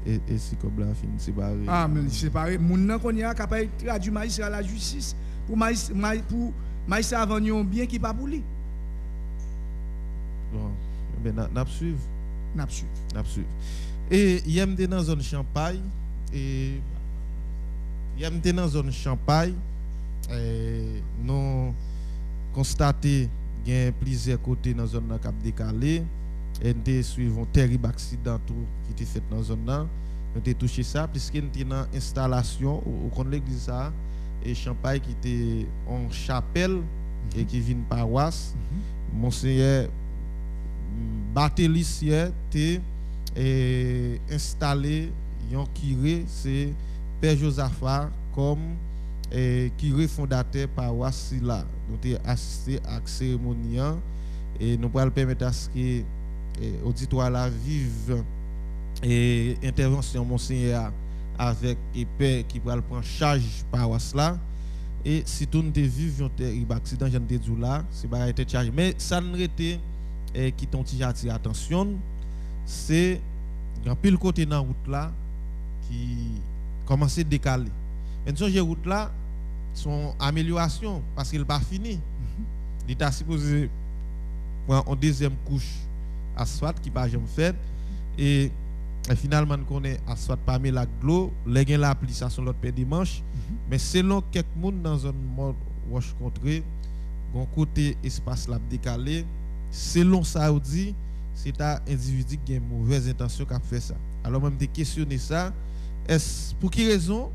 et si comme là fin séparé mais séparé moun nan konn ya capable traduire magistrat à la justice pour magistrat avant bien qui pas pour lui bon ben n'a suivre et yem dans zone Champagne et nous constaté qu'il y a plusieurs côtés dans zone là cap décalé et nous suivons terrible accident qui était fait dans zone là nous avons touché ça puisque nous était dans installation au l'église ça et Champagne qui était en chapelle et qui vient paroisse. Monseigneur Barthélis était installé un curé, c'est Père Josaphat comme curé fondateur paroisse là. Nous avons assisté à la cérémonie et nous pourrons permettre à ce que l'auditoire là vive et intervention Monseigneur avec les pères qui pourront prendre charge paroisse là. Et si tout nous vivons un accident, j'en ai dit là, c'est pas été chargé. Mais ça ne était qui t'ont attiré attention, c'est un pile côté dans la route là qui commence à décaler. Maintenant, ces routes là sont amélioration parce qu'il n'est pas fini. Il est supposé prendre une deuxième couche asphalte qui pas jamais fait et finalement on connaît asphalte parmi la l'eau, les gains la pluie ça sont l'autre paire dimanche, mais selon quelques monde dans un mode wash contré, gon côté espace là décalé, selon ça on dit c'est un individu qui a une mauvaise intention qui a fait ça. Alors même de questionner ça, est-ce pour quelle raison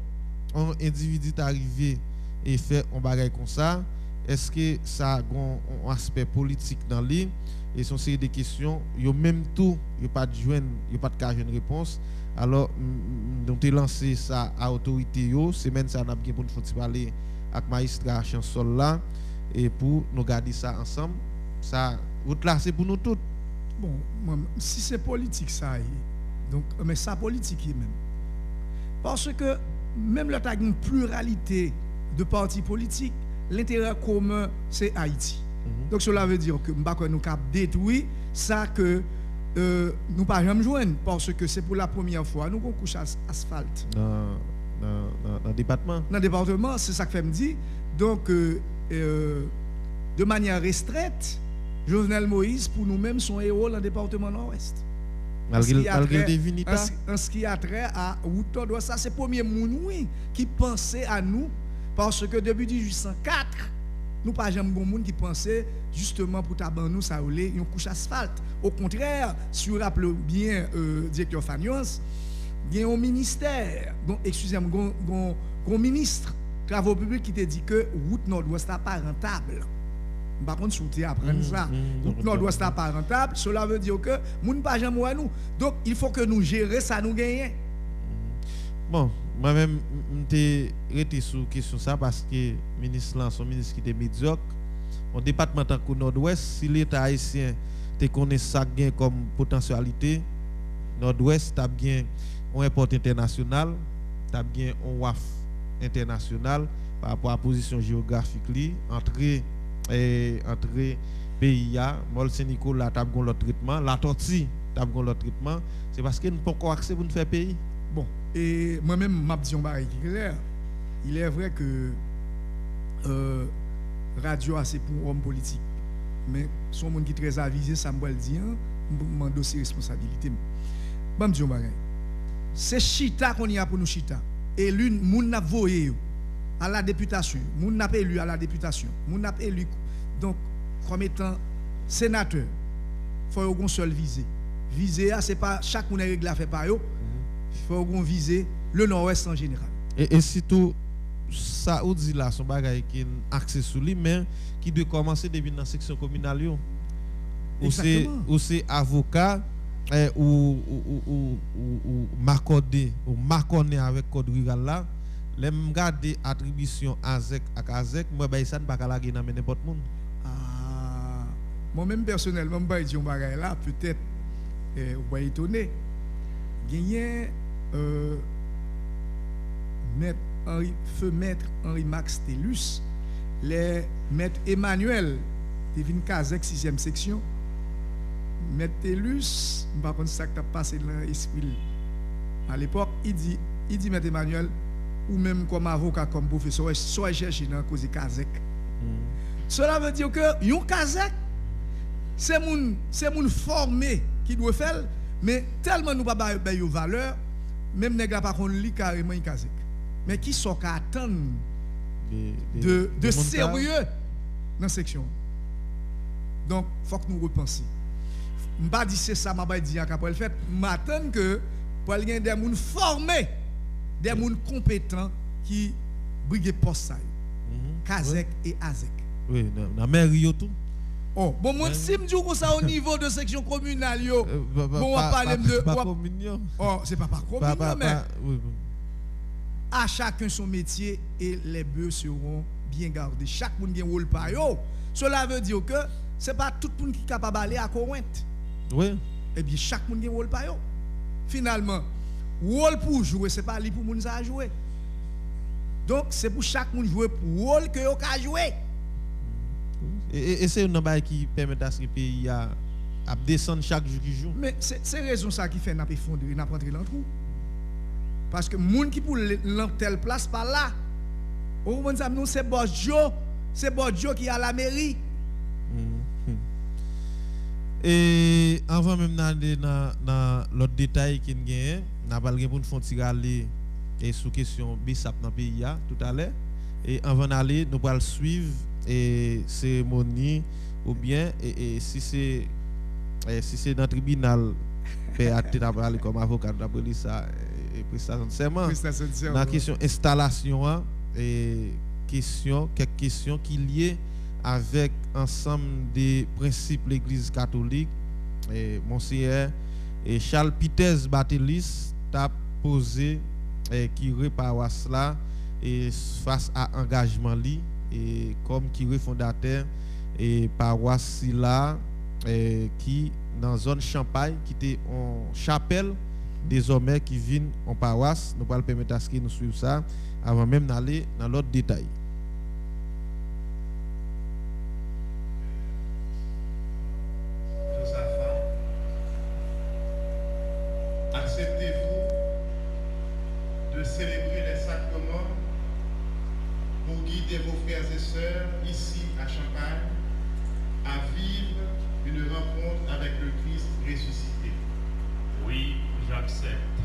un individu est arrivé et fait un bagage comme ça? Est-ce que ça a un aspect politique dans lui? Et sont série de questions, yo même tout, yo pas de joindre, yo pas de cas une réponse. Alors nous avons lancé ça à autorité yo, semaine ça n'a bien pour nous parler avec magistrat Chansol là et pour nous garder ça ensemble. Ça route là c'est pour nous tous. Bon, si c'est politique ça donc mais ça politique même. Parce que même le tag une pluralité de partis politiques, l'intérêt commun c'est Haïti. Donc cela veut dire que nous cap détruire ça que nous pas jamais joindre parce que c'est pour la première fois nous qu'on couche asphalte dans le département. Dans le département, c'est ça que fait me dire. Donc de manière restreinte, Jovenel Moïse pour nous-mêmes son héros dans le département Nord-Ouest. Malgré en ce qui a trait à Route ça c'est premier moun qui pensait à nous parce que depuis 1804 nous pas jamais bon monde qui pensait justement pour taban nous ça roulait une couche asphalte. Au contraire, si vous rappelez bien directeur Fagnos, il y a un ministère, excusez-moi, un ministre travaux publics qui te dit que route nord-ouest n'est pas rentable. Par contre, souhaiter apprendre ça. Route nord-ouest n'est pas rentable, cela veut dire que nous ne pas jamais nous. Donc il faut que nous gérions ça nous gagner. Bon, moi-même, je suis sur la question ça parce que le ministre là, son ministre qui était médiocre, au département de Nord-Ouest, si l'État haïtien te connaît ça comme potentialité, Nord-Ouest, tu as bien un aéroport international, tu as bien un WAF international par rapport à la position géographique entre pays, Mol Saint-Nicolas, tu as l'autre traitement, la Tortue, tu as l'autre traitement, c'est parce que nous ne pouvons pas accéder pour nous faire pays. Bon, et moi-même, ma vision barré qui est clair. Il est vrai que radio c'est pour homme politique, mais son monde qui est très avisé, ça me le dire, mon dossier responsabilité. Bon, vision barré. C'est chita qu'on y a pour nous chita. Et l'une, moun n'a voyé à la députation, moun n'a pas élu à la députation, moun n'a pas élu donc comme étant sénateur. Faut qu'on seul viser. Viser, c'est pas chaque moun règle à faire par eux. Il faut qu'on vise le nord-ouest en général. Et surtout, ça ou dit là, son bagage qui est axé sur lui, mais qui doit commencer depuis dans la section communale. Ou c'est avocat, ou m'accorder, ou m'accorder avec code rural là, les garder attribution AZEC à AZEC, moi, ça ne pas qu'à la guerre dans n'importe monde. Moi-même, personnellement, je dis bagage là, peut-être, vous va étonner. Gagné maître Henri Max Tellus, les maître Emmanuel, qui vient Kazek 6e section. Maître Tellus, je ne sais pas si ça a passé dans l'esprit. À l'époque, il dit maître Emmanuel, ou même comme avocat, comme professeur, soit cherché dans la cause de Kazek. Cela veut dire que yon Kazek, c'est mon formé qui doit faire. Mais tellement nous pas ba yo valeur, même nèg la pas kon li carrément Kazek. Mais qui sont qu'à attendre de sérieux dans section. Donc faut que nous repenser. M'pa dit c'est ça m'a pas dit après le fait, m'attend que pour gagner des moun formés, des moun compétents qui brigade poste ça. Kazek et Azek. Oui, dans mairie yo tout. Oh, bon moi si me dit comme ça au niveau de section communale yo. Bon on va parler de oh, c'est pas par commune mais à chacun son métier et les bœufs seront bien gardés. Chaque monde a un rôle par yo. Cela veut dire que c'est pas tout le monde qui est capable d'aller à Corinthe. Oui. Eh bien chaque monde a un rôle par yo. Finalement, rôle pour jouer, c'est pas lui pour moun ça jouer. Donc c'est pour chaque monde jouer pour rôle que yo ka jouer. Et c'est un bail qui permet à ce pays à descendre chaque jour qui joue. Mais c'est raison ça qui fait n'a pas fondre, n'a pas rentrer dans le trou. Parce que moun qui pour telle place par là. Au moment ça nous c'est Bodjo qui à la mairie. Et avant même dans l'autre détail qui gagne, n'a pas pour nous faire tirer et sous question BISAP dans le pays tout à l'heure. Et avant d'aller, nous allons suivre et cérémonie ou bien et si c'est dans le tribunal PAT parler comme avocat d'après ça et prestation de serment dans la question installation et quelques questions qui liées avec ensemble des principes de l'Église catholique et monseigneur et Charles Peters Batelis t'a posé curé paroisse là et face à engagement li et comme curé fondateur et paroisse là qui dans zone Champagne qui était en chapelle désormais qui viennent en paroisse. Nous allons permettre à ce que nous suivons ça avant même d'aller dans l'autre détail. Acceptez-vous de célébrer les sacrements pour guider vos frères et sœurs ici à Champagne à vivre une rencontre avec le Christ ressuscité? Oui, j'accepte.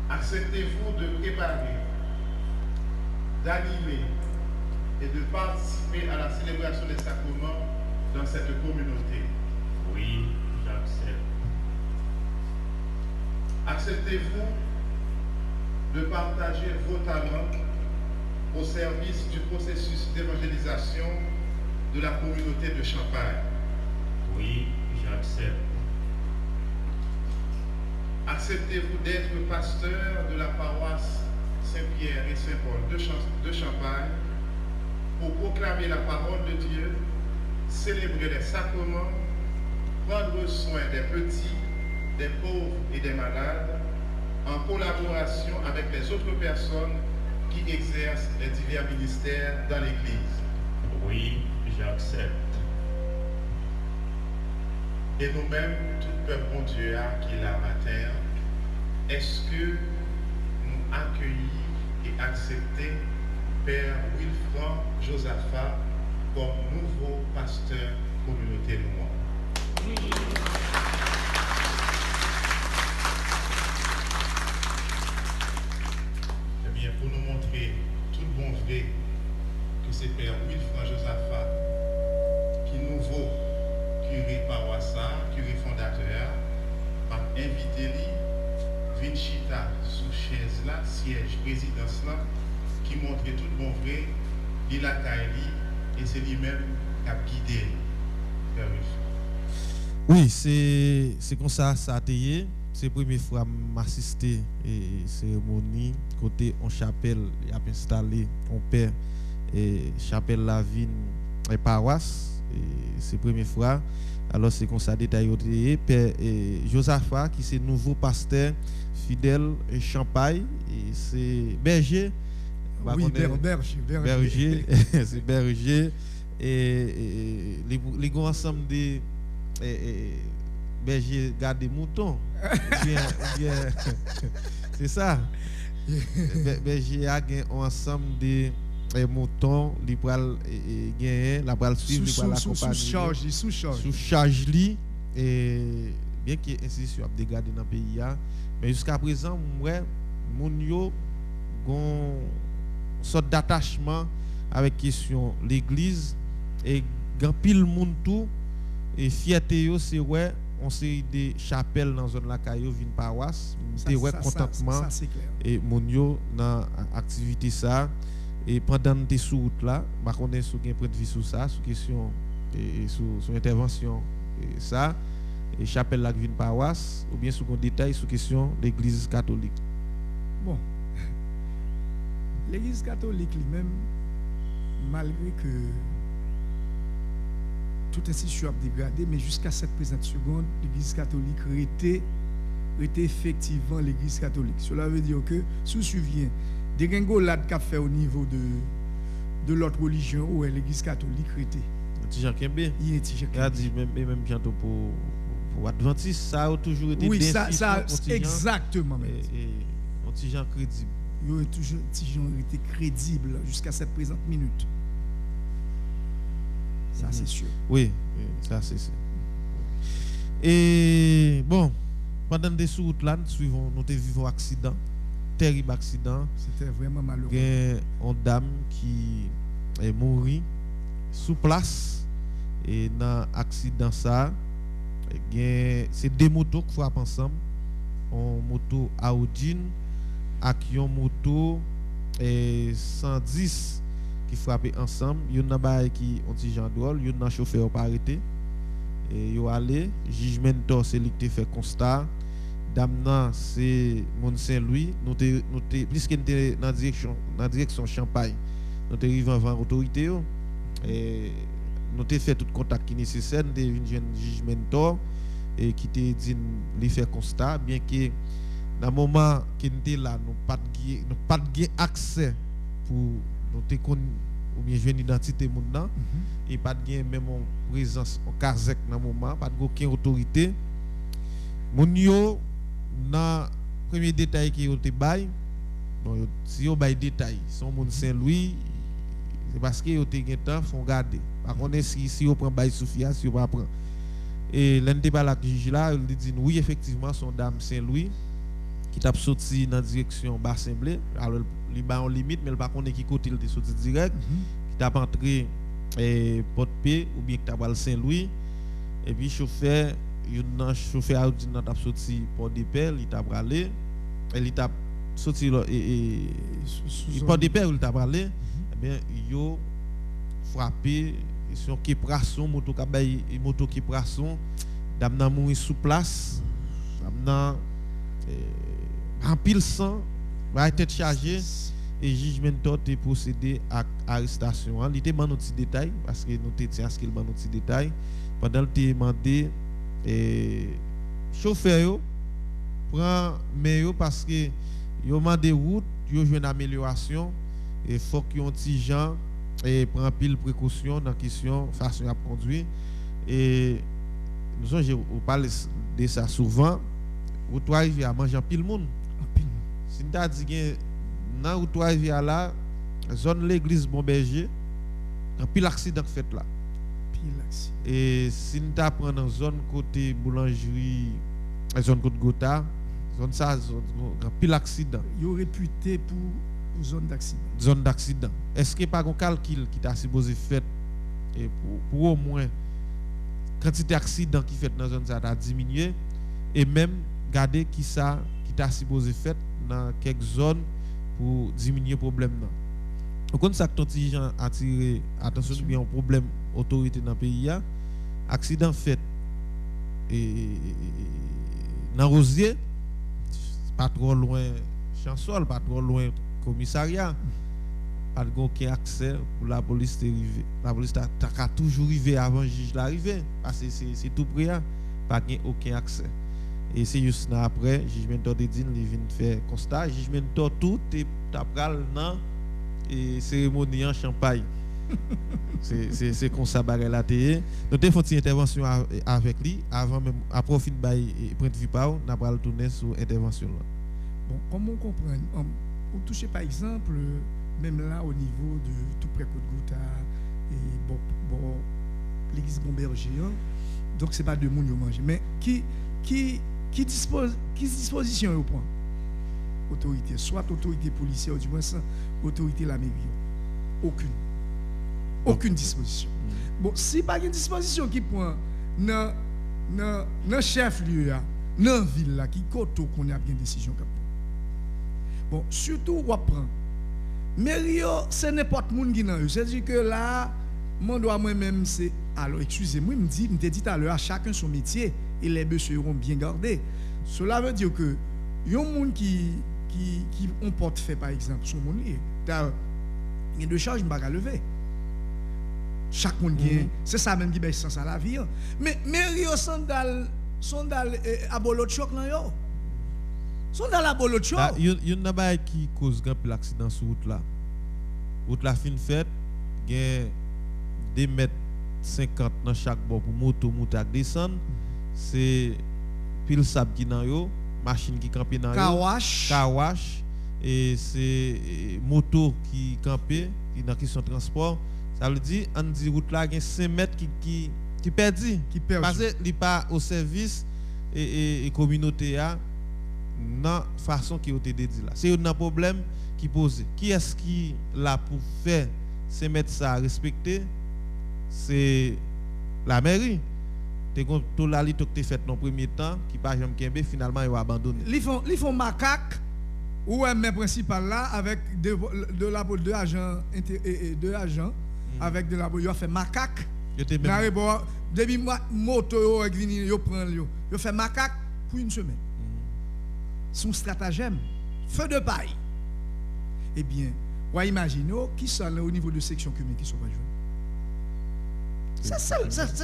Acceptez-vous de préparer, d'animer et de participer à la célébration des sacrements dans cette communauté? Oui, j'accepte. Acceptez-vous de partager vos talents au service du processus d'évangélisation de la communauté de Champagne? Oui, j'accepte. Acceptez-vous d'être pasteur de la paroisse Saint-Pierre et Saint-Paul de Champagne pour proclamer la parole de Dieu, célébrer les sacrements, prendre soin des petits, des pauvres et des malades, en collaboration avec les autres personnes qui exercent les divers ministères dans l'Église? Oui, j'accepte. Et nous-mêmes, tout peuple bon Dieu qui est là matin, est-ce que nous accueillons et acceptons Père Wilfran Josaphat comme nouveau pasteur communauté noire? Oui. Eh bien, pour nous montrer tout le bon vrai que c'est Père Wilfran Josaphat qui nouveau curé paroissien, curé fondateur, m'a invité lui Vinchita sous chaise là, siège présidence là, qui montre tout le bon vrai, il a taillé et c'est lui-même qui a guidé Père Wilfran. Oui, c'est comme ça a été. C'est la première fois que m'assister à cérémonie côté en chapelle, il a installé on père et chapelle la ville et paroisse. C'est la première fois. Alors c'est comme ça détaillé. Père Josaphat qui c'est nouveau pasteur fidèle et Champagne et c'est berger. Oui, berger. C'est berger et les grands ensemble des berger garde des moutons. C'est ça. Berger a gagné ensemble des moutons, li pral gagner, la pral suivre, li pral accompagner. Sous charge li et bien qu'il y ait institution à dégarder dans le pays mais jusqu'à présent moi moun yo gon sorte d'attachement avec question l'église et grand pile moun tout et fierté yo c'est ouais on série de chapelles dans zone la caillou vinn paroisse te ouais contentement ça c'est clair. et moun yo dans activité ça et pendant tes sous route là ba connait sou gen point de vue sur ça sous question et sur intervention et ça et chapelle la vinn paroisse ou bien sous un détail sur question l'église catholique. Bon. L'église catholique lui-même malgré que toute institution a dégradé, mais jusqu'à cette présente seconde, l'église catholique était effectivement l'église catholique. Cela veut dire que, si vous suivez, des gringolades qu'a fait au niveau de l'autre religion, où l'église catholique était. Jean Kembe. Il est Jean Kembe. Dit même bientôt pour Adventiste, ça a toujours été oui, ça exactement. Et Jean crédible. Il a toujours été crédible jusqu'à cette présente minute. Ça, c'est sûr. Oui, ça, c'est sûr. Et bon, pendant des routes là, nous vivons un accident, terrible accident. C'était vraiment malheureux. Il y a une dame qui est morte sous place. Et dans l'accident, c'est deux motos qui frappent ensemble. Une moto Audi et une moto 110. Qui frappé ensemble, il y a un qui ont dit Jean drôle, il y a un chauffeur pas arrêté et yo allé jugement c'est lui qui fait constat dame c'est mon Saint-Louis nous puisque nous était dans direction Champagne nous était arrivé avant autorité et nous avons fait tout contact qui nécessaire nous avons un jugement et qui te dit lui faire constat bien que dans le moment qui était là nous pas de accès pour nous ou bien jouer une identité moun nan et pas de même en présence en Kazek dans moment pas de aucune autorité moun yo dans premier détail qui yo te bay bon si yo bay détail son moun Saint-Louis c'est parce que yo te gen temps font garder par contre si yo prend bay Soufia si yo pas prend et l'ente pas la juge là il dit oui effectivement son dame Saint-Louis qui t'a sorti dans direction Bassemblé alors il ba en limite mais il pas connaît qui côté il est sorti direct qui t'a entré Porte-Paix ou bien qui t'a le Saint-Louis et puis chauffeur Audi n'a sorti Porte-de-Paix il t'a bralé il t'a sorti et Porte-de-Paix il t'a bralé et bien yo frappé sur qui prasson moto qui prasson dame n'a mouri sous place dame n'a en pile sang va être chargé et jugement est procédé à arrestation. Il était demandé un détail parce que nous étions à ce qu'il demande un détail pendant le demandé chauffeur prend meilleur parce que yo demandé route, yo joué une amélioration et faut qu'il y ait un petit gens et prend pile précaution dans question façon à conduire et nous on parle de ça souvent ou toi il à manger pile monde. Si tu as dit que dans où toi via là zone l'église Bonberger un pile accident fait là et si tu prends dans zone côté boulangerie zone côté Gotha zone ça un pile accident yo réputé pour zone d'accident est-ce que pas un calcul qui t'a supposé fait et pour au moins quantité d'accident qui fait dans zone ça a diminué et même garder qui ça qui t'a supposé fait dans quelques zones pour diminuer le problème là. Quand ça que les gens attiré attention bien un problème autorité dans le pays accident fait et dans Rosier pas trop loin Chansol pas trop loin commissariat pas aucun accès pour la police d'arriver. La police a toujours arrivé avant le juge l'arrivée parce que c'est tout près pas aucun accès. Et c'est juste après, le jugement de dit, il vient faire constat, le jugement de tout est après la cérémonie en Champagne. C'est comme ça que la télé. Nous avons fait une intervention avec lui, avant même, après au fin de point de vue, nous avons tourné sur l'intervention. Bon, comment on comprend, on touche par exemple, même là au niveau de tout près Côte Gouta, et bon, l'église Bonberger, donc ce n'est pas de monde qui mange, mais qui disposition au point autorité soit autorité policière ou du moins autorité la mairie aucune disposition bon si pas une disposition qui prend dans dans chef lieu dans ville là qui côté qu'on a bien décision comme bon surtout on prend mais c'est n'importe monde qui dans c'est dire que là mon droit moi-même c'est alors excusez-moi me dit tout à l'heure à chacun son métier et les bœufs seront bien gardés. Cela veut dire que yon monde qui on porte fait par exemple son monde il y a de charges pas lever. Chaque monde c'est ça même qui baisse sens à la vie mais rio sandal à bolot choc là yo sandal à bolot choc yon n'a pas qui cause grand l'accident sur route la fin faite gain 2,50 mètres dans chaque bord pour moto ak descendre c'est pile sable qui dans yo machine qui camper dans yo kawash et c'est moto qui camper qui dans question transport. Ça veut dire on dit route là gain 5 mètres qui perdu parce que il pas au service et communauté a dans façon qui été dit là. C'est un problème qui pose. Qui est-ce qui là pour faire 5 mètres ça respecter? C'est la mairie. Tout là li tok te fait dans premier temps qui pas jamais kembe finalement ils ont abandonné. Ils font macaque ou un principal là avec deux agents avec de la il a fait macaque. Depuis moto yo prend yo fait macaque pour une semaine. Son stratagème feu de paille. Eh bien, vous imaginez qui sont là au niveau de section commune qui sont pas joués. C'est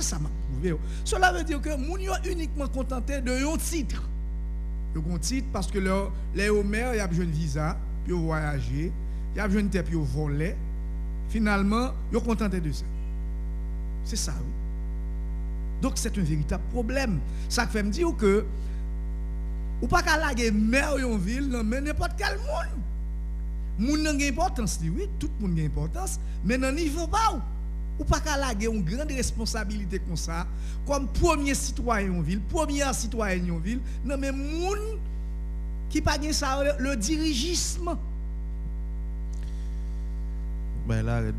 ça m'a prouvé. Cela veut dire que moun yo uniquement contenté de un titre. Le grand titre parce que les au maire y a besoin de visa, puis voyager, y a besoin de tête puis voler. Finalement, yo contenté de ça. C'est ça oui. Donc c'est un véritable problème. Ça fait me dire que ou pas qu'à laguer maire yon ville mais n'importe quel monde. Moun nan gen importance oui, tout monde gen importance, mais nan niveau pas ou pas qu'à laguer une grande responsabilité comme ça comme premier citoyen en ville, première citoyenne en ville, non mais moun qui pas gen ça le dirigisme. Ben là arrête.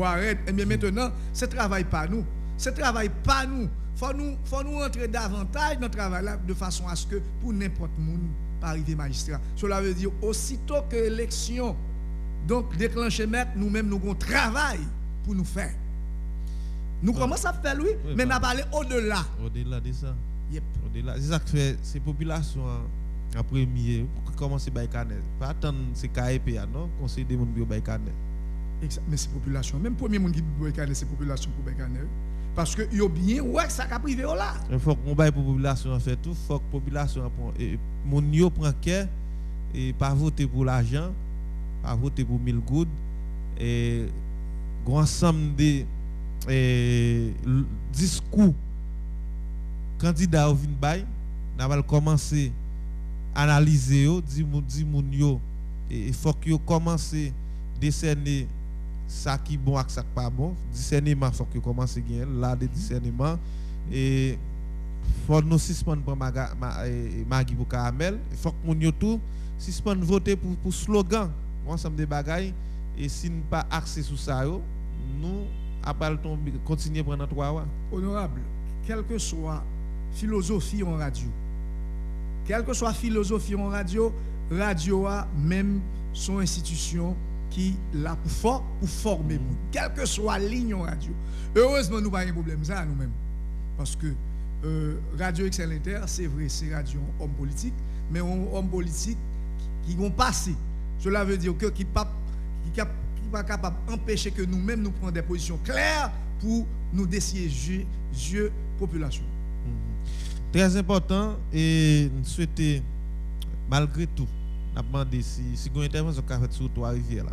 Arrête. Et bien maintenant, ce travail pas nous. Ce travail pas nous. Faut nous entrer davantage dans le travail là de façon à ce que pour n'importe monde pas arriver magistrat. Cela veut dire aussitôt que l'élection donc déclencher mettre nous-mêmes nous avons travail pour nous faire. Nous commençons à faire oui, mais n'a pas aller au-delà. Au-delà de ça. Yep. Au-delà, c'est ça que fait ces populations en premier pour commencer by canel. Pas attendre c'est KEP non, conseil des monde bio by canel. Mais ces populations, même premier monde qui by canel c'est population pour by canel parce que yo bien ouais ça ka privé là. Il faut qu'on baille pour population en fait tout, faut que population mon yo prend care et pas voter pour l'argent, pas voter pour 1000 good et grand ensemble de discours candidat au vin bay, n'a va commencer analyser yo, di moun yo et faut que yo commencer décerner ça qui bon et ça qui pas bon, discernement faut que commence gagner là de discernement et faut nous suspendre pour Magui pour caramel, faut que moun yo tout suspendre voter pour slogan ensemble de bagailles et si nous pas axé sur ça yo, nous après tomber continuer pendant 3 mois. Honorable, quelle que soit philosophie en radio, quelle que soit philosophie en radio, radio a même son institution qui là pour former quelle que soit ligne en radio. Heureusement nous pas un problème ça nous-mêmes parce que Radio XL Inter c'est vrai c'est radio homme politique mais homme politique qui vont passer. Cela veut dire que qui pas capable d'empêcher que nous-mêmes nous prenions des positions claires pour nous dessiéger jeu population. Très important et nous souhaitons malgré tout n'a demandé si une intervention qu'a fait sur toi rivière là.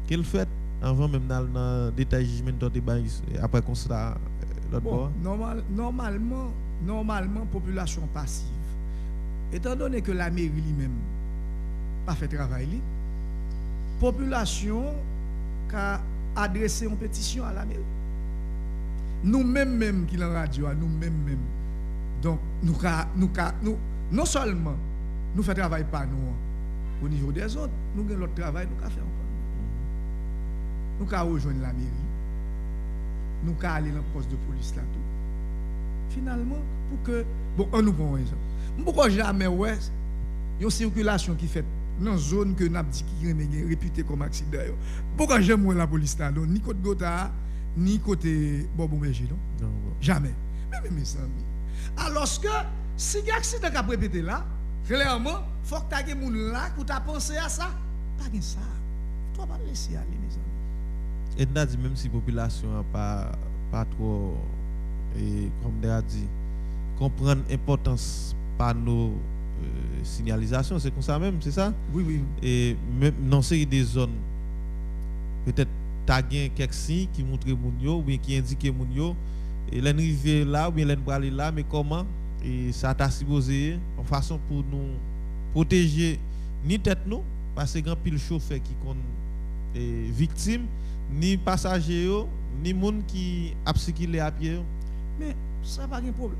Qu'elle fait avant même dans détail jugement de après constat l'autre bord. Normalement population passive. Étant donné que la mairie lui-même pas fait travail li, population a adressé une pétition à la mairie. Nous-mêmes qui la radio nous-mêmes donc nous non seulement nous faisons travail pas nous au niveau des autres, nous avons l'autre travail nous faire encore. Nous avons rejoindre la mairie, nous avons aller dans le poste de police là tout. finalement, pour que, bon, on nous prend un exemple. Pourquoi jamais, ouais, une circulation qui fait dans une zone que nous avons dit qui est réputée comme accident. Pourquoi jamais la police là, ni côté Gotha, ni côté Bobo Méji, non? Jamais. Mais mes amis. Alors que, si il y a un accident qui a répété là, clairement, il faut que tu aies des gens là qui ont pensé à ça. Pas de ça. Tu ne vas pas laisser aller, mes amis. Et on a dit, même si la population n'a pas trop, et comme on a dit, comprendre l'importance par nos signalisations, c'est comme ça même, c'est ça? Oui, oui. Et même dans série des zones, peut-être taguer quelques signes qui montrent Mounio, ou bien qui indiquent Mounio, et l'arrivée là, ou bien l'arrivée là, mais comment? Et ça t'a supposé en façon pour nous protéger ni tête nous, parce que grand pile chauffeur qui compte victime, ni passager, ni monde qui a circulé à pied. Mais ça pas de problème.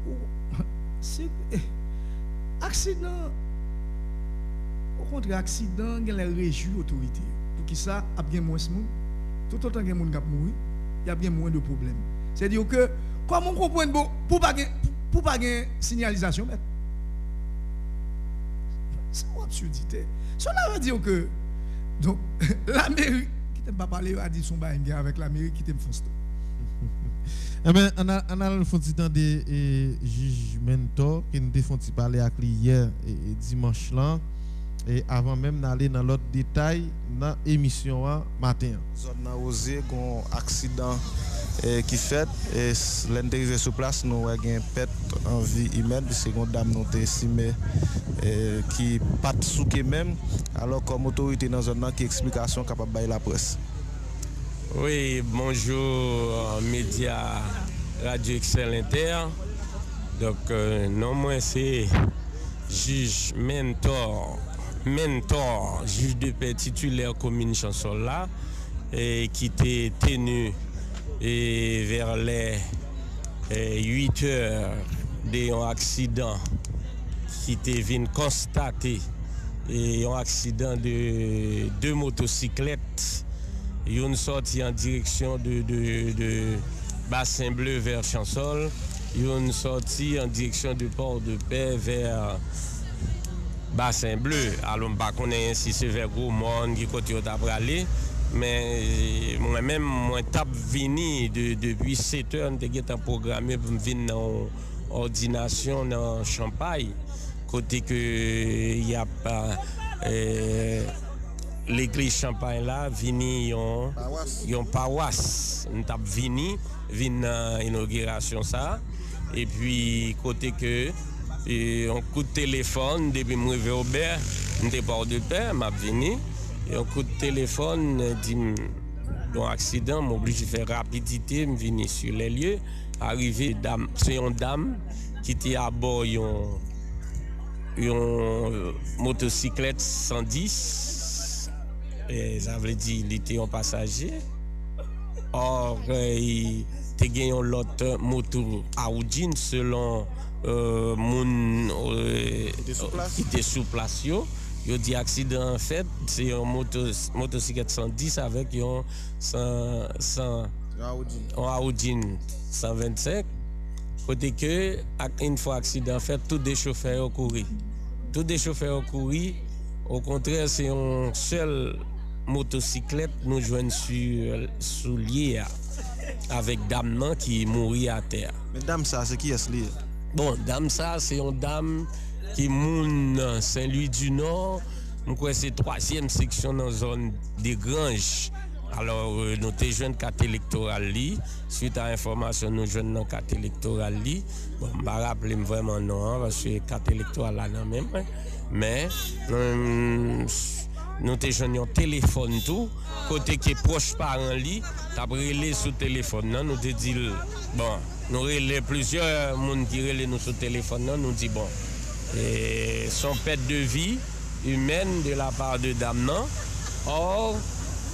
C'est accident, au contraire, accident, il y a les régions autorités. Pour qui ça, a bien moins de monde. Tout autant que les gens qui mourir, il y a bien moins de problèmes. C'est-à-dire que, comment on comprend, bon, pour pas de signalisation, c'est une absurdité. Cela veut dire que, donc, la mairie, qui t'aime pas parler, a dit son bain avec la mairie qui t'aime foncer. Eh bien, on a le fond de juge Mentor qui nous a parlé avec lui hier et dimanche là. Et avant même d'aller dans l'autre détail dans l'émission matin. Zone a osé un accident qui fait et l'intérieur sur place nous avons une perte en vie humaine c'est une dame nous estimé qui pas souké même alors comme autorité dans zone qui explication capable bailler la presse. Oui, bonjour média Radio Excel Inter. Donc non moi c'est juge Mentor, juge de paix titulaire commune Chansol là et qui était tenu et vers les 8 heures d'un accident qui était venu constater et un accident de deux motocyclettes. Une sortie en direction de Bassin Bleu vers Chansol, une sortie en direction de Port-de-Paix vers Bassin Bleu. Alors, je ne sais pas si c'est vers Gros-Monde qui côté d'après aller, mais moi-même, moi, tape vini depuis 7 heures, je suis programmé pour venir dans ordination dans Champagne, côté que il n'y a pas. L'église Champagne là, vini yon paroisse. Nous tap vini dans l'inauguration ça. Et puis, côté que, on coup de téléphone, depuis moi vais au Aubert, n'était pas de paix, m'a vini. Et on coup de téléphone, dit, un accident, m'oblige de faire rapidité, me vini sur les lieux. Arrivé, c'est une dame qui était à bord une motocyclette 110. Et ça veut dire qu'il était un passager. Or, il a gagné l'autre moto Audi selon mon qui était sous place. Il a dit accident en fait, c'est un motocyclette 110 avec un Audi 125. Côté que, une fois accident en fait, tous les chauffeurs ont couru. Tous les chauffeurs ont couru. Au contraire, c'est un seul motocyclette nous joignent sur lié avec dame qui mourit à terre. Mais dame ça c'est qui est lié? Bon, dame ça c'est une dame qui moun Saint-Louis du Nord, je crois c'est 3e section dans la zone des Granges. Alors nous avons joué une carte électorale suite à l'information nous jouons dans carte électorale bon je ne me rappelle vraiment non parce que carte électorale là non même mais nous avons un téléphone tout, côté qui est proche parent li, t'as brûlé sous téléphone, nous te dit bon, nous relais plusieurs monde qui relais nous sous téléphone, nous dit bon, et son perte de vie humaine de la part de dame non. Or,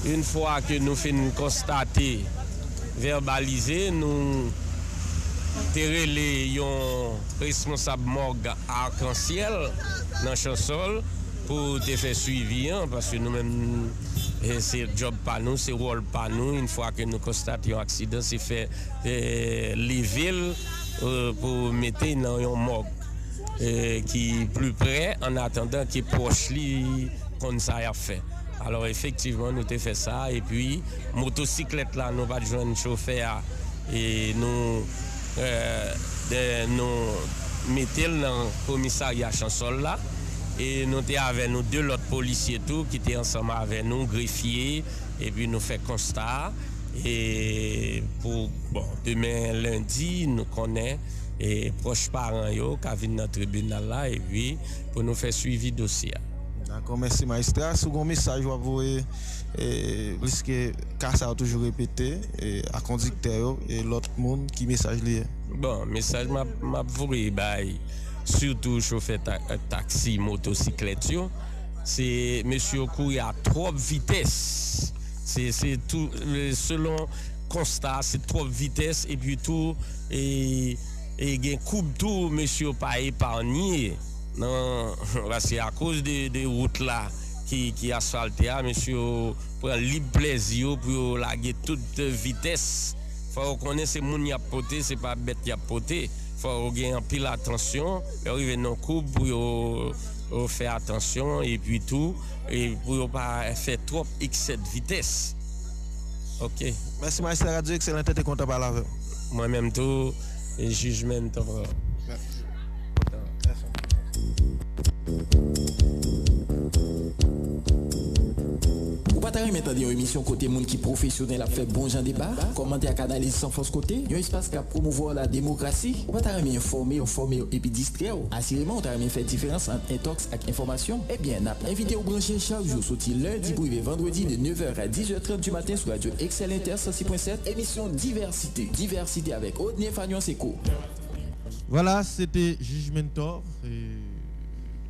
une fois que nous finissons constater, verbaliser, nous relais un responsable morgue arc-en-ciel dans Chansol pour te faire suivi, parce que nous-mêmes, c'est job pas nous, c'est rôle pas nous. Une fois que nous constatons un accident, c'est fait les villes pour mettre dans un morgue qui est plus près en attendant qu'il proche lui comme ça a fait. Alors effectivement nous avons fait ça et puis motocyclette là nous pas joindre chauffeur et nous mettons dans le commissariat Chansol là et nous étions avec nous deux autres policiers tout qui étaient ensemble avec nous greffiers et puis nous fait constat et pour demain lundi nous connaissons et proches parents yo qui viennent dans le tribunal là et puis pour nous faire suivi dossier. D'accord, merci magistrat. Second message, vous voyez, puisque ça a toujours répété, à conducteur et l'autre monde qui message lié. Bon, message m'a voulu surtout chauffeur taxi, motocyclette, c'est monsieur courir à trop vitesse. C'est tout selon constat, c'est trop vitesse et puis tout et gain coupe tout monsieur pas épargné. Non, parce qu'à cause des routes là qui asphaltées, monsieur prend libre plaisir pour laguer toute vitesse. Faut connaître ces moun y a poté, c'est pas bête y a poté. Faut gagner en pile attention, arriver dans coupe pour faire attention et puis tout et pour pas faire trop excès de vitesse. OK. Merci magistrat Radio Excellent, t'es content par là. Moi-même tout et jugement Ou pas t'arrêter maintenant une émission côté monde qui professionnel a fait bon genre débat, commenter à analyse sans force côté, un espace qui a promouvoir la démocratie. Ou pas t'arrêter informer et puis distraire. Assurément, on t'arrêter faire différence entre intox et information. Eh bien, n'a pas invité au brancher chaque jour sorti lundi pour vendredi de 9h à 10h30 du matin sur Radio Excel Inter 106.7, émission Diversité avec Odnie Fagnon Seco. Voilà, c'était Jugement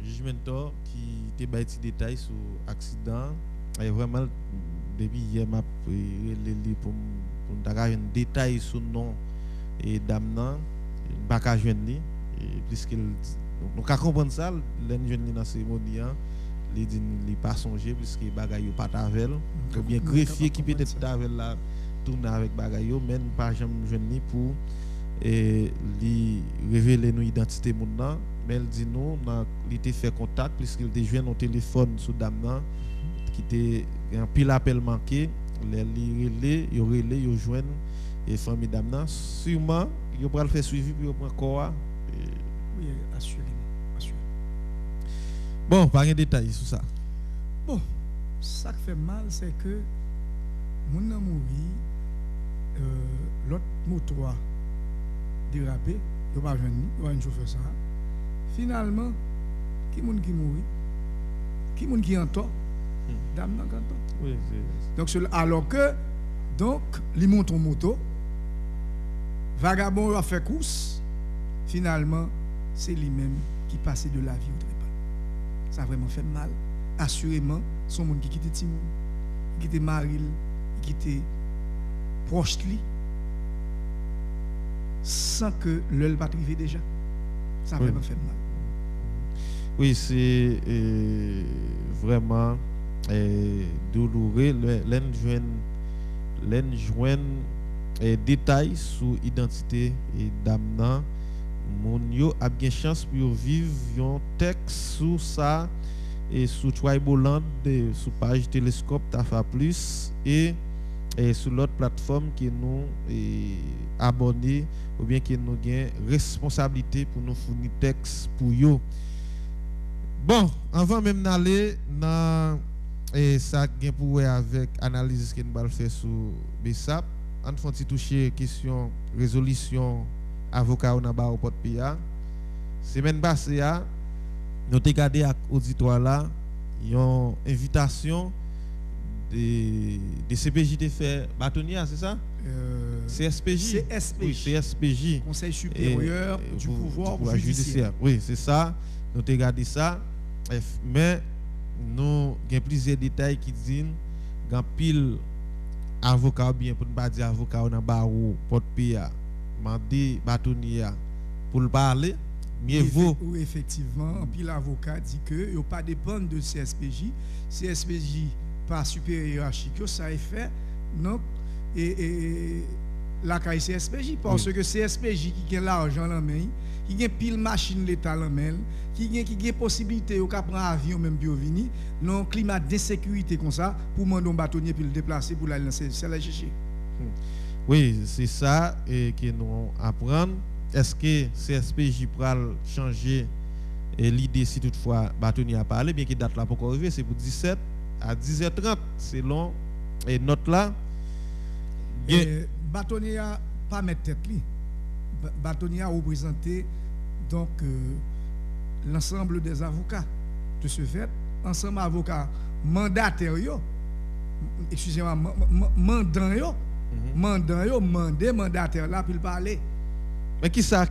Jugement qui te baille des détails sur l'accident. Et vraiment, depuis hier, je vais pour avoir un détail sur le nom et dame, je ne vais pas joindre. Puisque nous comprenons ça, les jeunes dans la cérémonie, ils ne pas songer, puisque les bagages ne sont pas avec. Ou bien greffier qui peut être avec là, tourner avec les bagages, mais nous pas jamais joindre pour révéler nos identités. Mais elle dit nous, il a fait contact, puisqu'il a joué au téléphone sur dame. Qui était un pile appel manqué, les relais, ils joignent et famille d'amna. Sûrement, ils vont le faire suivi puis ils vont quoi. Oui, assurément. Bon, pas de détails sur ça. Bon, ça qui fait mal, c'est que mon a mouru, l'autre moto a dérapé, il va venir, un chauffeur ça. Finalement, qui moun qui mouru, qui moun qui en tort. Dame dans canton. Oui, donc alors que donc il monte en moto, vagabond a fait course, finalement c'est lui-même qui passait de la vie au trépas. Ça a vraiment fait mal. Assurément, son monde qui quittait Timon, qui quittait Maril, qui quittait proche de lui, sans que l'œil pas arrivé déjà. Ça a vraiment fait mal. Oui, c'est vraiment douloureux. L'en joindre détails sur l'identité et d'amna. Mon yo a bien chance pour vivre un texte sur ça et sur Triboland sur page Télescope Tafa Plus et sur l'autre plateforme qui nous abonnés ou bien qui nous gain responsabilité pour nous fournir texte pour yo. Bon, avant même d'aller dans ça gain pour avec analyse que nous va faire sur BESAP, on faut toucher question résolution avocat au Naba au Port-Pia. Semaine passée, nous avons gardé à l'auditoire là, une invitation de CPJ de faire bâtonnier, c'est ça? CSPJ. Oui, CSPJ. Conseil supérieur du pouvoir judiciaire. Oui, c'est ça. Nous avons gardé ça. Mais nous avons plusieurs détails qui disent qu'il y a pile avocat, bien pour ne pas dire avocat au Naba au Port-Pia. Mandé bâtonnier pour le parler, mieux vaut. Oui, effectivement, puis l'avocat dit que il ne pas dépendre de CSPJ. CSPJ par supérieur hiérarchique, ça est fait. Donc, et la caille CSPJ parce que CSPJ qui a l'argent en main, qui a pile machine l'état en main, qui a possibilité au prendre avion même pour venir, non climat d'insécurité comme ça pour demander un bâtonnier pour le déplacer pour aller lancer c'est la chercher. Oui, c'est ça et que nous apprendre. Est-ce que CSPJ pourra changer l'idée si toutefois bâtonnier a parlé, bien que date là pour arriver, c'est pour 17 à 10h30 selon et note là. Bâtonnier a pas mettre tête li. Bâtonnier a représenté donc l'ensemble des avocats. De ce fait, ensemble avocats mandataires yo, excusez-moi, mandant yo, mandataire là pour parler. Mais qui ça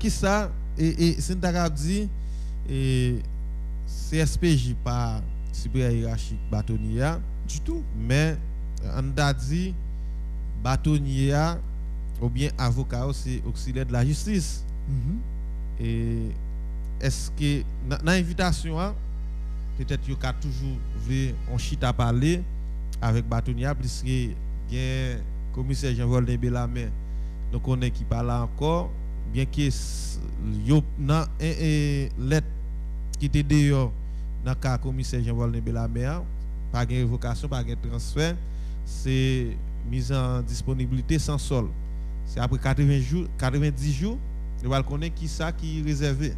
et c'est un dit et CSPJ pas supérieur hiérarchique bâtonnier du tout, mais on a dit bâtonnier ou bien avocat c'est auxiliaire de la justice. Et est-ce que dans l'invitation peut-être il y a toujours vu on chita parler avec bâtonnier puisque il y a commissaire Jean-Volden Bellamé donc on est qui parle encore bien que yo dans lettre qui était dehors dans cas commissaire Jean-Volden Bellamé pas de révocation pas de transfert c'est mise en disponibilité sans solde. C'est après 90 jours, on va connaître qui ça qui est réservé.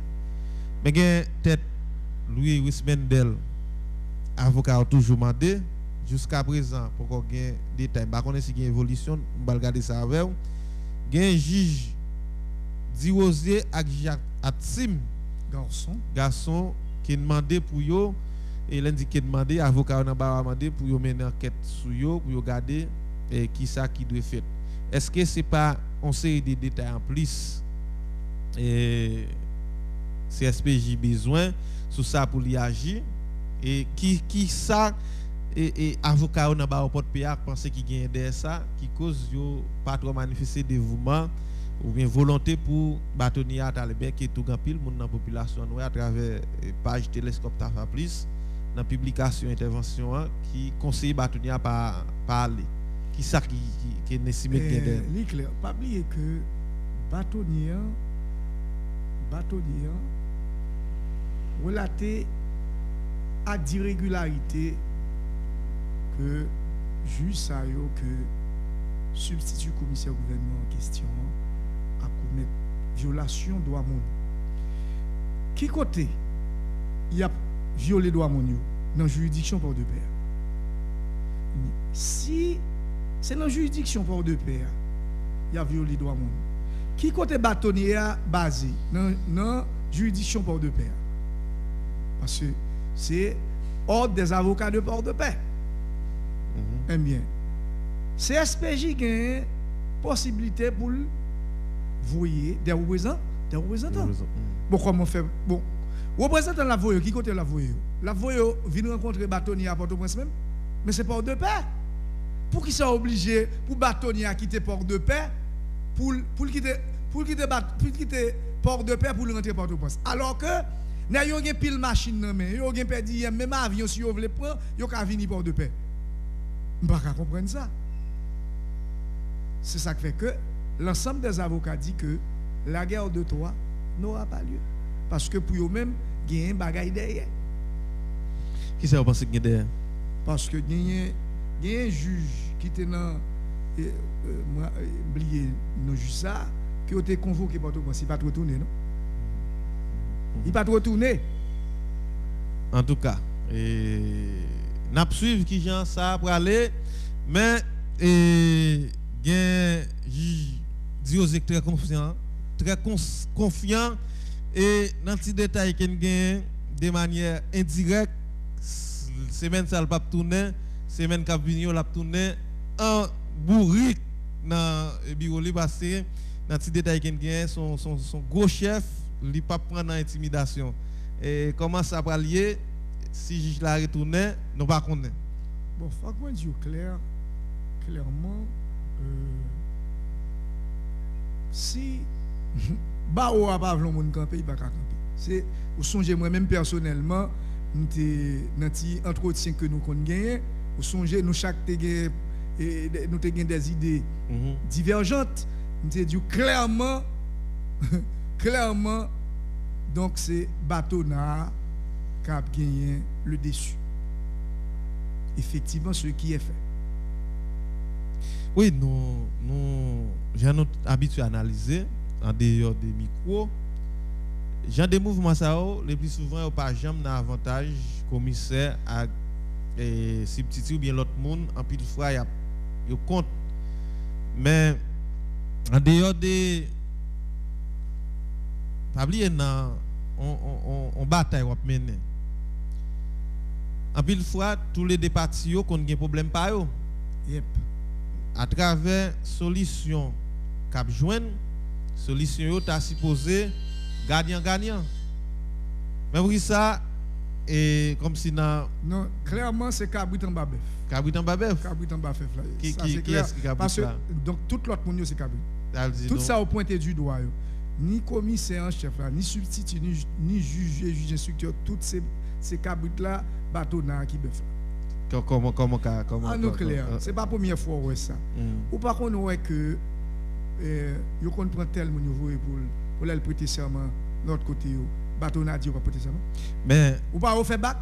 Mais gen tête Louis Wismendel avocat a toujours demandé jusqu'à présent pour qu'on gain détail. Pas connaître si il y a évolution, on va regarder ça avec. Gen juge Dirosier ak Atsim garçon qui demandé pour yo et l'indiqué demandé avocat n'a pas demandé pour yo mener enquête sur yo pour yo garder et qui ça qui doit faire. Est-ce que c'est pas on série de détails en plus et CSPJ besoin sur ça pour y agir et qui ça et avocat n'a pas porte PA penser qu'il gagne derrière ça qui cause yo pas trop manifester dévouement ou bien volonté pour bâtonnier à bien qui tout grand pile monde dans population à travers page télescope ta plus dans publication intervention qui conseille bâtonnier à parler qui ça qui est estimé derrière clair pas oublier que bâtonnier relaté à d'irrégularité que juge ça yo que substitut commissaire gouvernement en question a commettre violation droit moun. Qui côté il a violé droit moun yo dans juridiction par deux pairs. Si c'est dans juridiction par deux pairs, il a violé droit moun. Qui côté bâtonnier a basé dans juridiction par deux pairs. Parce que c'est ordre des avocats de port de paix. Eh bien, CSPJ a une possibilité pour voyer des représentants. Bon, comment faire? Bon, représentant la voye, qui côté la voye? La voye vient rencontrer bâtonnier à Port-au-Prince même, mais c'est port de paix. Pour qui soit obligé pour bâtonnier à quitter port de paix pour quitter port de paix pour rentrer Port-au-Prince. Alors que n'a yo gen pile machine nan men, yo gen perdi même avion si yo vle prendre, yo ka venir port de paix. On pas comprendre ça. C'est ça qui fait que l'ensemble des avocats dit que la guerre de Troie n'aura pas lieu parce que pour eux même il y a un bagage derrière. Qui ça vous pensez qu'il y a derrière? Parce que il y a un juge qui était dans oublié non juste ça qui a été convoqué par tout le monde, il pas retourner non. Il pas retourner. En tout cas, n'a pas suivre qui gens ça pour aller mais gain Diosé très confiant et dans petit détail qu'il gagne de manière indirecte semaine ça pas tourner semaine qui vient la tourner en bourrique dans bureau li parce que dans petit détail qu'il gagne son gros chef il pas prendre intimidation et comment ça va lier si juge la retourner nous pas connaît. Bon, faut que moi dire clairement si Bao a pas vle moun camper, il pas camper. C'est ou songez moi même personnellement nous dans petit entretien que nous connait gagné, ou songez nous chaque nous te des idées divergentes m'te dit clairement clairement donc c'est Batona qui a gagné le dessus. Effectivement ce qui est fait. Oui, j'ai notre habitude à analyser en dehors des micros. Genre des mouvements ça le plus souvent au pas jamais dans avantage commissaire à substitut ou bien l'autre monde en pile fois il compte. Mais en dehors des pas oublier on bataille on mener. En pile fois tous les deux parties yo qu'on gen problème pas yo. Yep. À travers solution cap joindre solution yo t'a supposé gagnant. Mais pour ça et comme si non clairement c'est Cabrit en Babef. Cabrit en Babef là. Qui est-ce qui Cabrit parce que donc tout l'autre monde c'est Cabrit. Tout ça au pointé du doigt yo. Ni commissaire en chef là, ni substitut, ni juge instructeur, toutes ces Cabrit là Batona qui Bef. Comment nous clair, c'est pas la première fois ouais ça. Ou par contre ouais que yo kon prend tel mon niveau pour le prêter serment l'autre côté yo. Batona dit on va prêter serment. Mais ou pas au fait bac?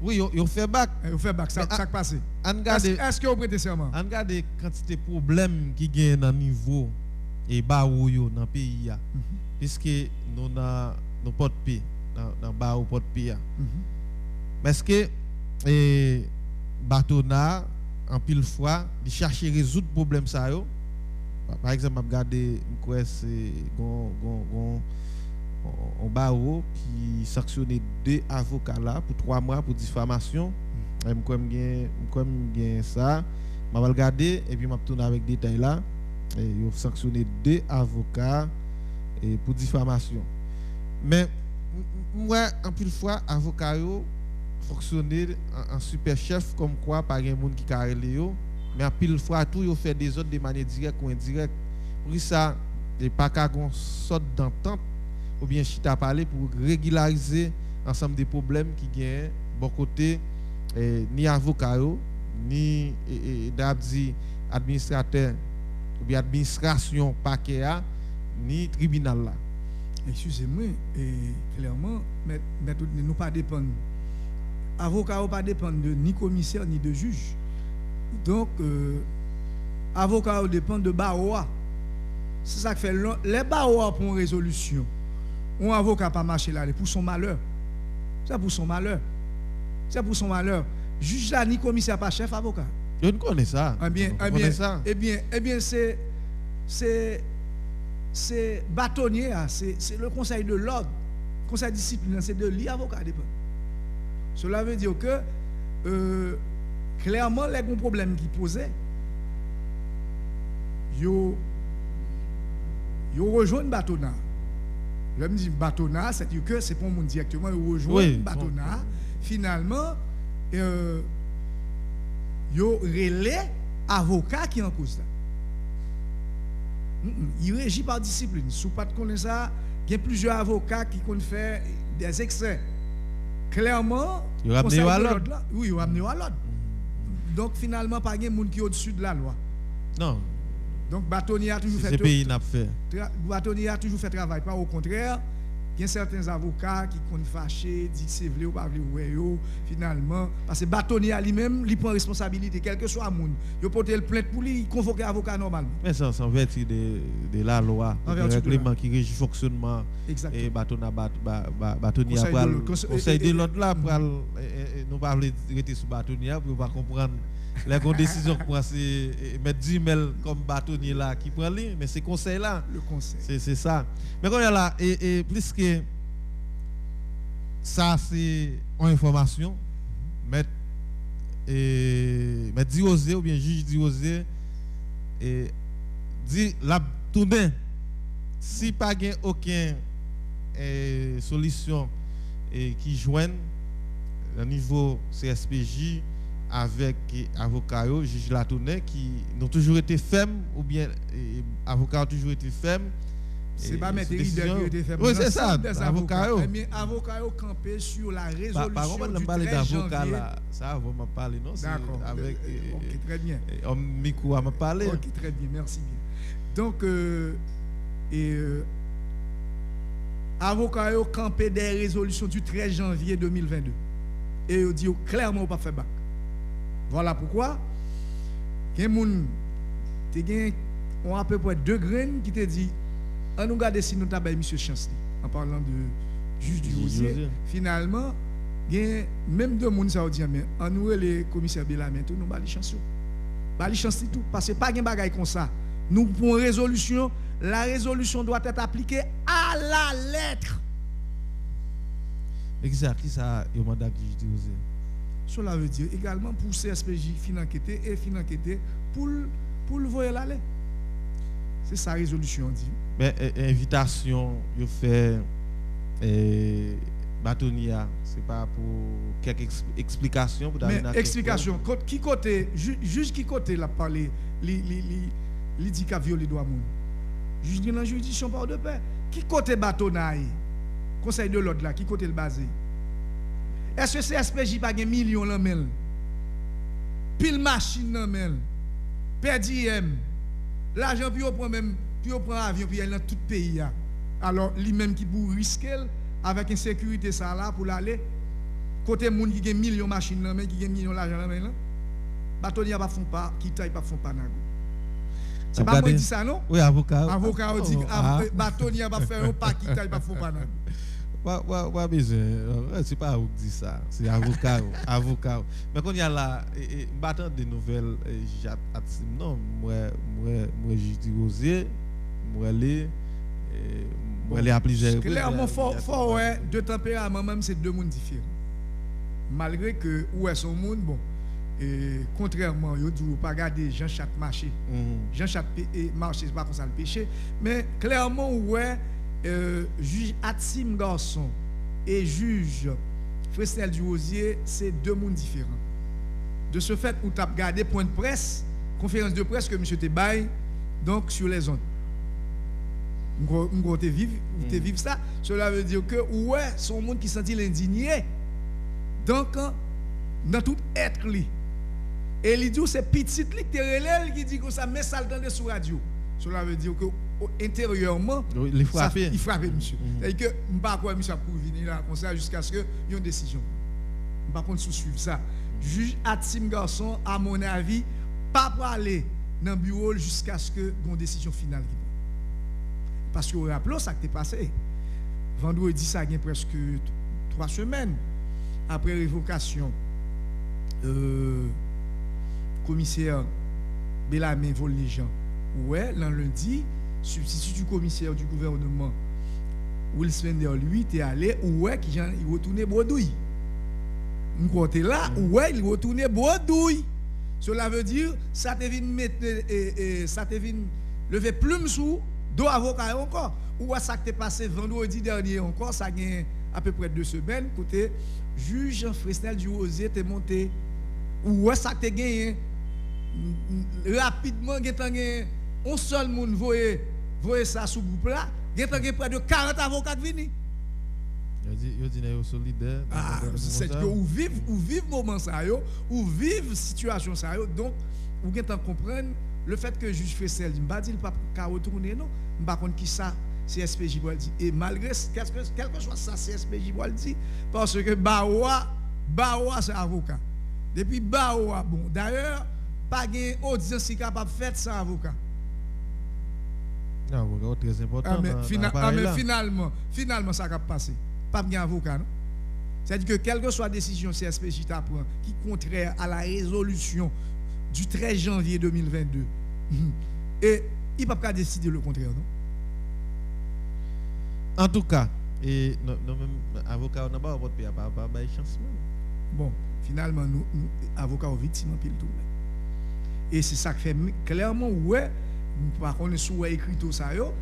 Oui, yo fait bac. Yo fait bac, ça passé. Est-ce que vous prêtez serment? On regarde quantité problème qui gagne dans niveau et barou yo dans pays ya. Puisque nous nos porte paix dans barou porte paix. Mais est-ce que Batona en pile fois il cherche résoudre problème ça yo. Par exemple, je regarde quoi c'est on barreau qui sanctionné 2 avocats là pour 3 mois pour diffamation. M'm ça, m'a regarder et puis m'a tourner avec détail là et ils ont sanctionné 2 avocats et pour diffamation. Mais moi en pile fois avocat yo fonctionner en super chef comme quoi par un monde qui carré yo. Mais à pile fois tout yo fait des autres de manière directe ou indirecte. Pour ça et pas qu'à gon sorte d'entente ou bien chita parler pour régulariser ensemble des problèmes qui gagnent bon côté ni avocat ni d'abdi administrateur ou bien administration paquet ni tribunal là. Excusez-moi clairement mais nous pas dépendre avocat pas dépendre de ni commissaire ni de juge. Donc, avocat dépend de Baoua. C'est ça qui fait les Baoua pour une résolution. Un avocat pas marché là pour son malheur. C'est pour son malheur. C'est pour son malheur. Juge là ni commissaire pas chef avocat. Je ne connais ça. Eh bien, c'est bâtonnier, c'est le conseil de l'ordre. Conseil disciplinaire, c'est de l'avocat dépend. Cela veut dire que clairement, les gros problèmes qui posaient, yo rejoignent Batona. L'homme dit Batona, c'est-à-dire que c'est pour mon directement, yo rejoignent Batona. Finalement, yo relais avocat qui en cause là. Il régit par discipline. Si vous ne connaissez pas ça, il y a plusieurs avocats qui ont fait des excès. Clairement, il a amené à l'ordre. Oui, il a amené à l'ordre. Donc finalement, pas de monde qui est au-dessus de la loi. Non. Donc Batoni a toujours fait. Ce pays n'a fait. Batoni a toujours fait travail. Pas au contraire, il y a certains avocats qui sont fâchés, disent que c'est vrai ou pas vrai. Finalement, parce que Batoni a lui-même, il prend responsabilité, quel que soit le monde. Il peut le plainte pour lui, convoquer avocat normalement. Mais ça, c'est en vertu de la loi, le règlement qui régit le fonctionnement. Exactement. Et Batoni a le conseil de l'ordre là, nous pas rester sur Batoni pour pas comprendre. Les décisions pour mettre 10 000 comme bâtonnier là qui prend lui, mais c'est conseil là. Le conseil. C'est ça. Mais quand il y a là, et plus que ça, c'est en information, mettre Diosé ou bien juge Diosé, et dit la tourner, si pas gain aucune solution qui joigne au niveau CSPJ, avec avocat juge Latournais qui ont toujours été fermes ou bien avocats ont toujours été fermes. C'est pas mettre qui été fermes. Oui, c'est ça. Avocats campé sur la résolution par contre, on parle d'avocat là, ça va me parler non. D'accord. Avec OK, très bien. On micro à me parler. OK, très bien, merci bien. Donc, avocat yo campé des résolutions du 13 janvier 2022. Et ils dit clairement ou pas faire bac. Voilà pourquoi gen moun te gen on à peu près 2 graines qui te dit on nous garder si nous t'a monsieur chance en parlant de juge du Rosier. Finalement gen même 2 moun ça dit mais on nous les commissaire Belamin tout nous bali chance. Bali chance tout parce que pas gen bagay comme ça. Nous pour résolution, la résolution doit être appliquée à la lettre. Exact, qui ça le mandat du juge du Rosier? Cela veut dire également pour CSPJ fin enquêter et fin enquêter pour le voyer l'aller. C'est sa résolution dit. Mais invitation yo fait Batonia, c'est pas pour quelques explications pour mais explication qui côté juge qui côté l'a parlé li dit qu'a violé droit moun. Juge dans juridiction par de paix. Qui côté Batonaï? Conseil de l'ordre là, qui côté le basé? Est-ce que CSPJ pas gen millions là mel? Pile machine là mel. PDM. L'argent puis on prend même puis on prend avion puis il dans tout pays là. Alors lui même qui pour risquer avec insécurité ça là pour l'aller côté moun qui gen millions machine là mais qui gen millions l'argent là là. Batonia pas font pas, qui taille pas font pas nago. C'est pas moi qui dit ça non? Oui, avocat. Avocat dit Batonia pas faire un pas qui taille pas font pas nago. Ouais, mais c'est pas vous qui dit ça, c'est avocat, avocat. Mais quand il y a là, battant des nouvelles, non, moi, juge du Rosier, moi, les à plusieurs. Clairement, fort, ouais, de tempérament, même c'est 2 mondes différents. Malgré que, ouais, son monde, bon, et contrairement, il ne pas garder Jean-Chat marché. Jean-Chat marché, c'est pas comme ça le péché, mais clairement, ouais. Juge Atsim Garçon et juge Fresnel du Rosier, c'est 2 mondes différents. De ce fait, où tu as gardé point de presse, conférence de presse que M. Tebaye, donc sur les ondes. Vous vivre ça. Cela veut dire que, ouais, son monde qui sentit l'indigné. Donc, dans tout être li. Et il dit, c'est petit li qui dit que ça met ça dans sur radio. Cela veut dire que intérieurement, il frappe, monsieur. C'est-à-dire que je ne sais pas quoi monsieur a pour venir là comme ça jusqu'à ce qu'il y ait une décision. Je ne sais pas qu'on suivre ça. Juge Atsim Garçon, à mon avis, pas pour aller dans le bureau jusqu'à ce qu'il y ait une décision finale. Parce que rappelons ça qui est passé. Vendredi, ça a eu presque 3 semaines après révocation. Commissaire Belamin vole les gens. Ouais, l'an lundi, substitut du commissaire du gouvernement, Will Spender, lui, était allé, ouais, il retournait Brodouille. Un côté là, ouais, il retournait Brodouille. Cela veut dire, ça te vient mettre, ça te vient lever plume sous, deux avocats encore. Ou ça qui est passé vendredi dernier encore, ça a à peu près 2 semaines, côté juge Fresnel du Rosier était monté. Ou ça qui est gagné rapidement, on seul monde voyez ça sous groupe là, il y a près de 40 avocats qui viennent. Yo dit yo solidaire. C'est que ou vivent moment ça yo, ou vivent situation ça yo, donc ou gen tant comprendre le fait que juge Fessel dit pas dit pas ka retourner non, pas contre qui ça CSPJ doit dire et malgré quelque chose ça CSPJ doit dire parce que Baoua c'est avocat. Depuis Baoua bon d'ailleurs pas gain audience si capable faire sans avocat. Non, avocat très important. Mais finalement ça va passer. Pas bien avocat non. C'est-à-dire que quelle que soit la décision CSPJ prend qui est contraire à la résolution du 13 janvier 2022 et il ne peut pas décider le contraire non. En tout cas, et non même avocat n'a pas votre pays pas chance. Bon, finalement nous avocats aux victimes en pile tout. Et c'est ça qui fait clairement ouais par contre sous écrit tout ça yo.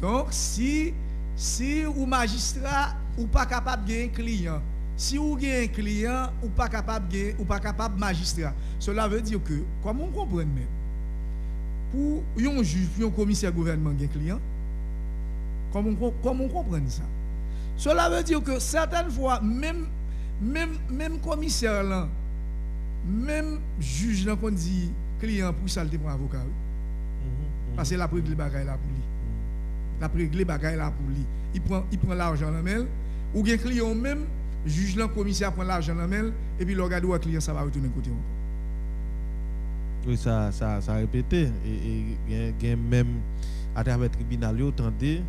Donc si ou magistrat ou pas capable de gagner client, si ou gagne client ou pas capable magistrat, cela veut dire que comment on comprend même pour un juge puis un commissaire gouvernement gagne client, comment on comprend ça? Cela veut dire que certaines fois même commissaire là, même juge là qu'on dit client pour ça le prend avocat. Parce que la régler bagaille là pour lui. La régler bagaille là pour lui. Il prend l'argent dans main ou bien client même juge là commissaire prend l'argent dans main et puis le regarde où client ça va retourner côté encore. Oui, ça répété et même à travers le tribunal yo tendé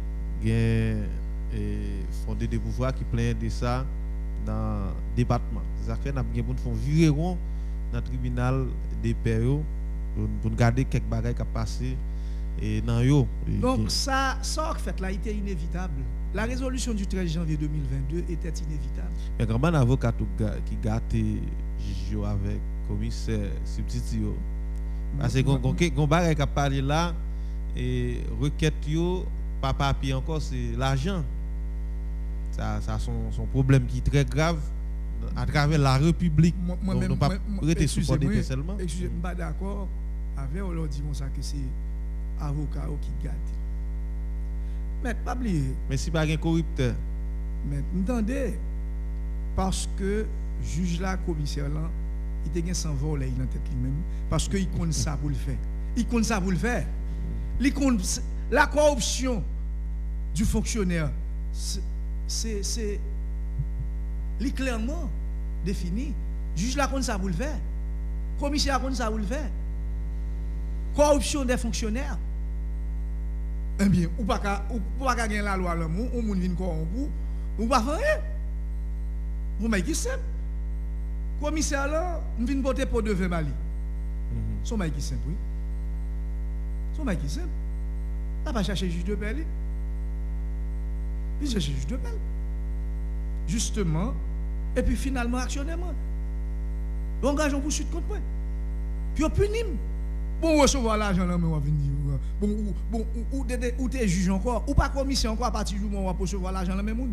gain fondé des pouvoirs qui plaignent de ça dans le département. Ça fait n'a bien pour font virer rond dans le tribunal des pairs pour garder quelques bagages qui passé et dans yo. Donc ça fait là était inévitable. La résolution du 13 janvier 2022 était inévitable. Mais quand un avocat qui gâte juge avec commissaire substitut parce que gon bagay qui parler là et requête yo pas papier encore c'est l'argent. Ça son problème qui est très grave à travers la République. Moi-même pas rester supporter seulement. Excusez-moi, pas d'accord avec on leur dit ça que c'est avocat qui gâte. Mais pas oublier. Mais si pas un corrupteur. Mais entendez parce que juge là commissaire là il te gen sans voler dans tête lui-même parce que il compte ça pour le faire. Il compte ça pour le faire. Il compte la corruption du fonctionnaire c'est clairement défini. Juge là compte ça pour le faire. Commissaire compte ça pour le faire. Corruption des fonctionnaires. Eh bien, ou pas gagner la loi là, ou moun vinn corrompu, ou pas faire rien. Vous m'avez qui simple. Commissaire là, on vient porter pour 2 Mali. Son maï qui simple, oui. Son maï qui simple. Là pas chercher juge de paix. Puis chercher juge de paix. Justement, et puis finalement actionnement. Engageons poursuite contre moi. Puis on punit. Bon recevoir l'argent là mais on va venir. Bon ou t'es juge encore ou pas commissaire encore à partir du moment où on va recevoir l'argent là même monde.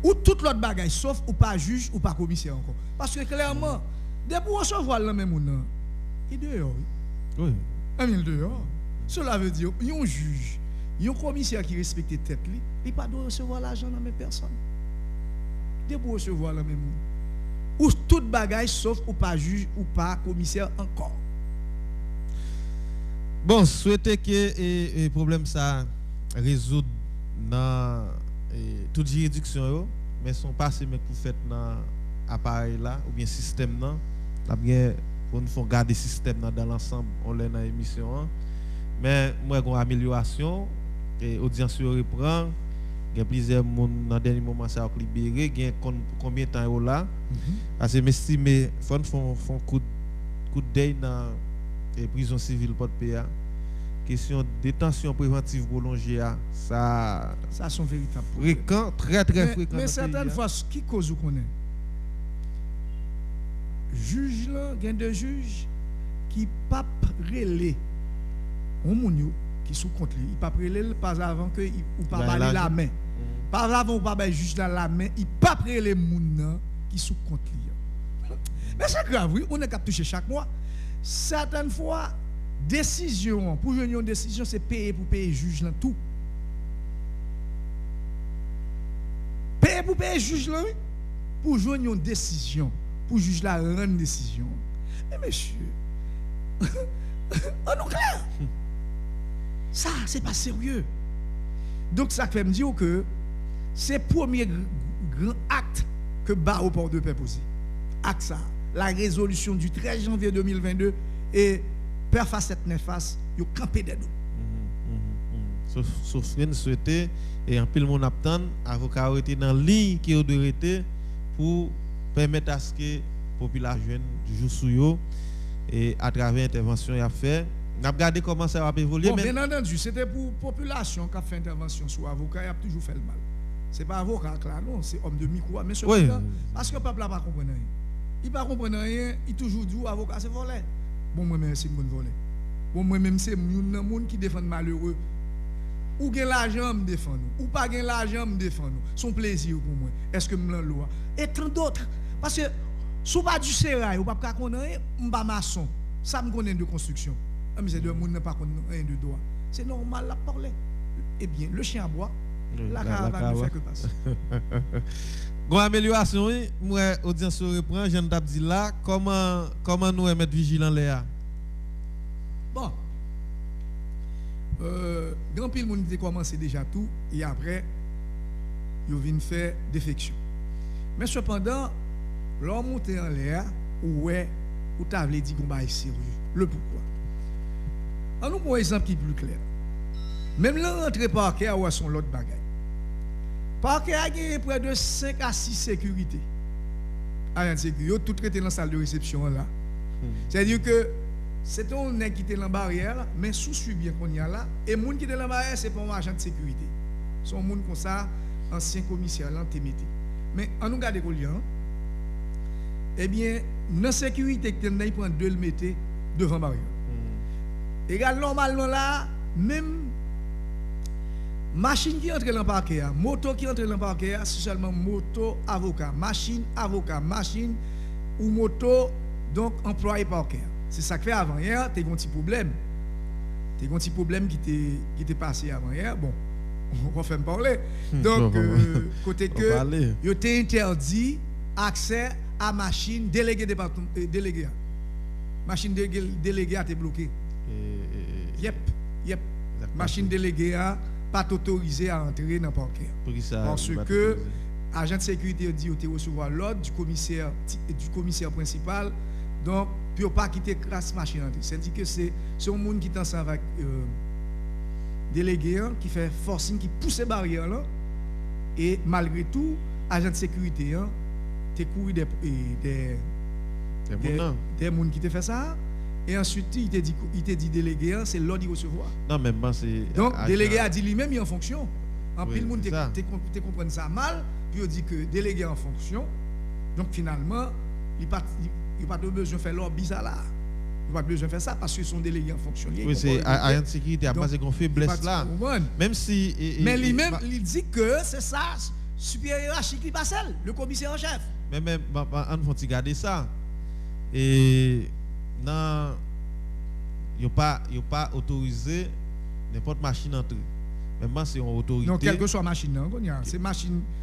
Ou toute l'autre bagaille sauf ou pas juge ou pas commissaire encore. Parce que clairement, dès pour recevoir le même monde, il dehors. Oui. Il dehors. Cela veut dire un juge, un commissaire qui respecte tête li, il pas doit recevoir l'argent dans même personne. Dès pour recevoir le même monde. Ou toute bagaille sauf ou pas juge ou pas commissaire encore. Bon, souhaitez que le problème ça résoudre dans toute juridiction, mais son passé mais pour fait dans appareil là ou bien système là, là bien pour nous faire garder système dans l'ensemble on l'a dans émission mais moi une amélioration et audience reprend il y a plusieurs monde dans dernier moment ça a libéré il y a combien de temps là parce que m'estime font coup de deuil dans prison civile Port-Péa. Question détention préventive prolongée ça sont véritables fréquent très fréquent mais certaines fois qui cause vous connaît juge là gain de juge qui pas relé on moun qui sous compte il pas relé pas avant que ou pas baler la main pas avant ou pas juge dans la main il pas relé moun qui sous compte mais c'est grave oui on est capable toucher chaque mois certaines fois décision pour joindre une décision c'est payer pour payer juge là tout payer pour payer juge là pour joindre une décision pour juge là rendre une décision mais monsieur on nous clair ça c'est pas sérieux donc ça fait me dire que c'est premier grand acte que Barreau Port-de-Paix posé acte ça la résolution du 13 janvier 2022 et Père Facette Nefas, yo campé des dos. Sauf que nous souhaitons, et en pile mon attend, avocat été dans la ligne qui doit être pour permettre à ce que la population joue sous yo et à travers l'intervention qu'il a fait. Nous avons regardé comment ça va évoluer. Bon, bien entendu, c'était pour la population qui a fait intervention sur l'avocat, il a toujours fait le mal. Ce n'est pas avocat là, non, c'est homme de micro. Mais oui. Parce que le peuple n'a pas compris rien. Il ne comprend rien, il toujours dit avocat c'est volé. Bon, moi-même, c'est mon volé. Bon, moi-même, c'est un monde qui défend malheureux. Ou gain l'argent, me défend nous. Ou pas gain l'argent, me défend nous. Son plaisir pour moi. Est-ce que me loi? Et tant d'autres. Parce que, si vous pas du sérail, vous ne pouvez pas connaître, vous ne pas maçon. Ça me connaît de construction. Mais c'est de monde ne pas connaître de droit. C'est normal la parler. Eh bien, le chien à bois, la caravane ne fait que passer. Bon amélioration, moi audience reprend, Jean Dabdi là, comment nous mettre vigilant là? Bon, grand pile monde qui a commencé déjà tout et après ils viennent faire défection. Mais cependant, l'homme monté en l'air ouais ou t'as voulu dire qu'on va sérieux. Le pourquoi? On nous prend un exemple qui est plus clair. Même l'entrée parquet a son l'autre bagaille. Parquet a gagné près de 5 à 6 sécurités. Agent de sécurité, tout traité dans la salle de réception là. C'est-à-dire que c'est un nèg qui était dans la barrière, mais sous bien qu'on y a là. Et les gens qui étaient dans la barrière, ce n'est pas un agent de sécurité. C'est un monde comme ça, ancien commissaire, là, mais on nous garde les liens. Eh bien, dans la sécurité, il prend deux le mettre devant la barrière. Et regarde, normalement là, même machine qui entre dans le parquet, moto qui entre dans le parquet, c'est seulement moto avocat, machine ou moto donc employé parquet. C'est ça que fait avant hier, tu as un petit problème. Tu as un petit problème qui t'est passé avant hier. Bon, on va faire parler. Donc, côté que, il t'a interdit accès à machine déléguée département déléguée. Machine déléguée a été bloquée. Yep. Machine déléguée a pas autorisé à entrer dans le parquet. Parce que agent de sécurité a dit qu'il a recevoir l'ordre du commissaire principal. Donc, puis pas quitter classe machine. C'est-à-dire que c'est un monde qui est ensemble avec délégué qui fait forcing, qui pousse les barrières là. Et malgré tout, agent de sécurité, tu couru des gens qui te fait ça. Et ensuite, il t'a dit délégué, c'est l'ordre de recevoir. Non, même c'est. Donc, délégué a dit lui-même, il est en fonction. En plus, le monde te comprend ça mal, puis il dit que délégué en fonction. Donc, finalement, il n'y a pas besoin de faire l'ordre bizarre là. Il n'y a pas besoin de faire ça parce que son délégué en fonction. Oui, c'est agent de sécurité, à base qu'on faiblesse là. Même si. Mais lui-même, il dit que c'est ça, supérieur hiérarchique qui passe, le commissaire en chef. Mais même, on faut garder ça. Et. Non, il n'y a pas autorisé n'importe machine entrer. Même c'est une autorité. Non, quelle que soit machine,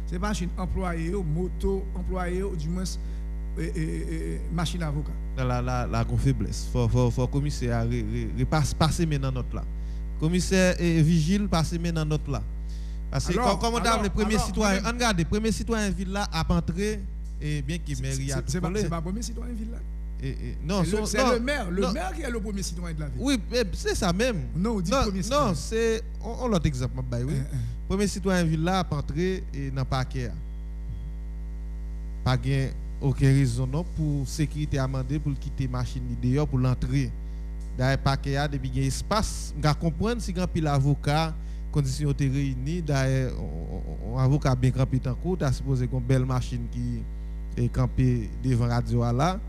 c'est machine employée, moto employée, du moins machine avocat. La faiblesse. Faut commissaire passer maintenant notre là. Commissaire vigile passer maintenant notre là. Parce que comme on a les premiers citoyens, regardez, les premiers citoyens ville là à entrer et bien qu'il mairie à tout. C'est pas le premier citoyen ville là. Non, c'est le maire qui est le premier citoyen de la ville. Oui, c'est ça même. Non, on dit premier citoyen. Non, c'est on l'autre exemple oui. Premier citoyen ville là pour entrer et dans parquet. Pas gain aucune raison non pour sécurité amendée pour quitter machine dehors pour l'entrée. D'ailleurs parquet a depuis gain espace, on comprendre si grand pile avocat conditions étaient réunies, d'ailleurs un avocat bien campé en cours, t'as supposé qu'on belle machine qui est campée devant radio là.